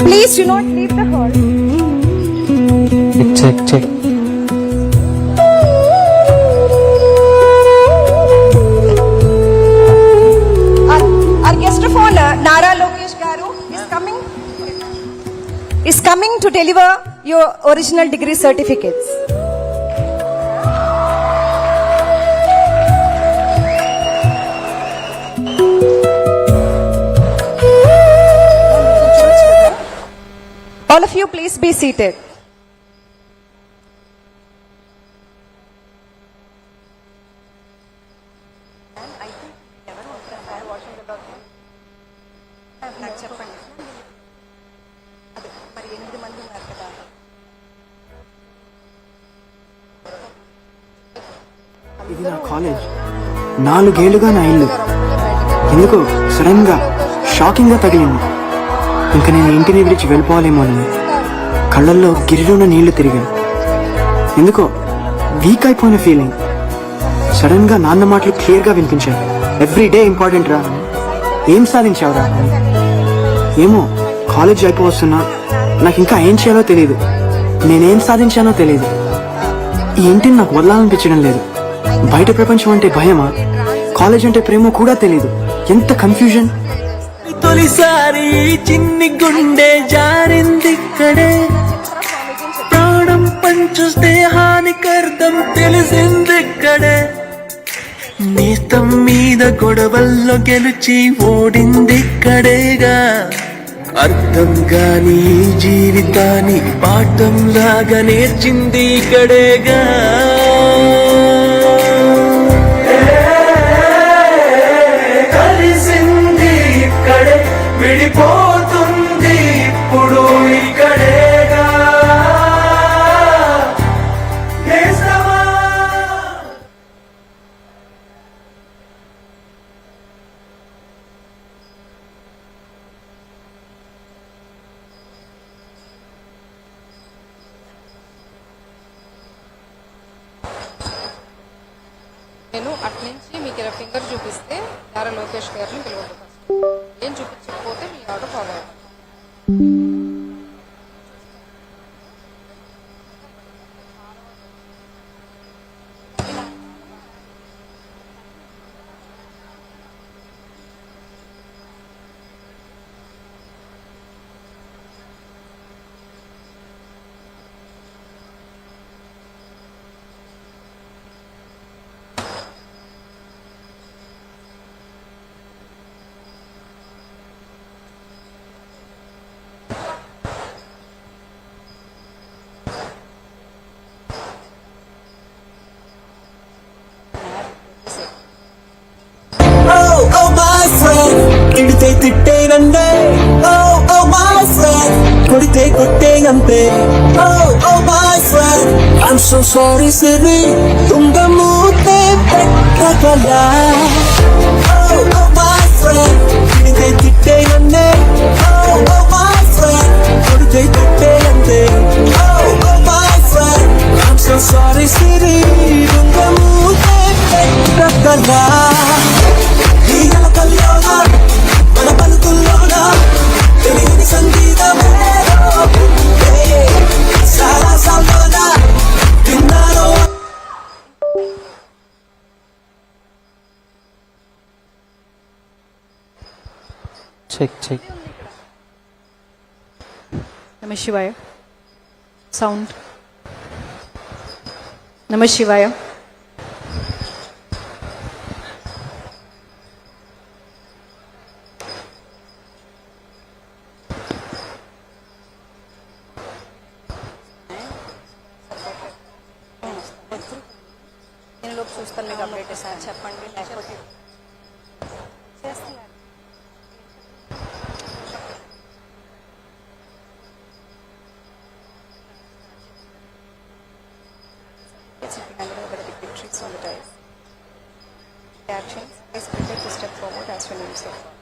Please do not leave the hall. Nara Lokesh Garu is coming to deliver your original degree certificates. All of you, please be seated.
ఇది నా college, 4 ఏళ్లుగా నా ఇల్లు. ఎందుకో sudden గా shocking గా తగిలింది. ఇంకా నేను ఇంటిని విడిచి వెళ్ళిపోవాలేమోనని కళ్ళల్లో గిరిలోన నీళ్లు తిరిగాను. ఎందుకో వీక్ అయిపోయిన ఫీలింగ్. సడన్ గా నాన్న మాటలు క్లియర్ గా వినిపించాయి. ఎవ్రీ డే ఇంపార్టెంట్ రా, ఏం సాధించావురా? ఏమో కాలేజ్ అయిపోవస్తున్నా నాకు ఇంకా ఏం చేయాలో తెలియదు, నేనేం సాధించానో తెలియదు. ఈ ఇంటిని నాకు వదలాలనిపించడం లేదు. బయట ప్రపంచం అంటే భయమా, కాలేజ్ అంటే ప్రేమ కూడా తెలియదు. ఎంత కన్ఫ్యూజన్.
తొలిసారి చిన్ని గుండె జారిందిక్కడే, ప్రాణం పంచు స్నేహానికి అర్థం తెలిసిందిక్కడే. నేస్తం మీద గొడవల్లో గెలిచి ఓడిందిక్కడేగా. అర్థం కాని జీవితాన్ని పాఠం లాగా నేర్చింది ఇక్కడేగా. కలిసింది ఇక్కడే, విడిపోతుంది ఇప్పుడు ఇక్కడేగా.
నేను అట్నుంచి మీకు ఇలా ఫింగర్ చూపిస్తే నారా లోకేష్ గారిని పిలవండి. ఏం చూపించకపోతే మీ ఆర్డర్ ఫాలో అవుతుంది.
తిడితే తిట్టే నందే, ఓ మై ఫ్రెండ్. కొడితే కొట్టే అంతే, oh my friend. I'm so sorry Siri, తుంగ మూతే పెట్టగలా. ఓ మై ఫ్రెండ్. తిడితే తిట్టే నందే, ఓ మై ఫ్రెండ్. కొడితే కొట్టే అంతే, oh my friend. I'm so sorry Siri, తుంగ మూతే పెట్టగలా. మన పలుకుల్లోనా తెలియని సంగీతమే సారా సంపద విన్నారో.
Check
Namah Shivaya. Sound. Namah Shivaya. నేను చూస్తాను, మీకు అప్డేట్ ఇస్తాను. చెప్పండి, లేకపోతే చేస్తున్నారు. Victories on the dice. The actions is prepared to step forward as when you step forward.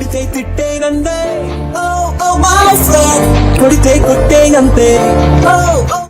తిడితే తిట్టేనందే. Oh, oh, my friend. కొడితే కొట్టేనంతే. Oh, oh.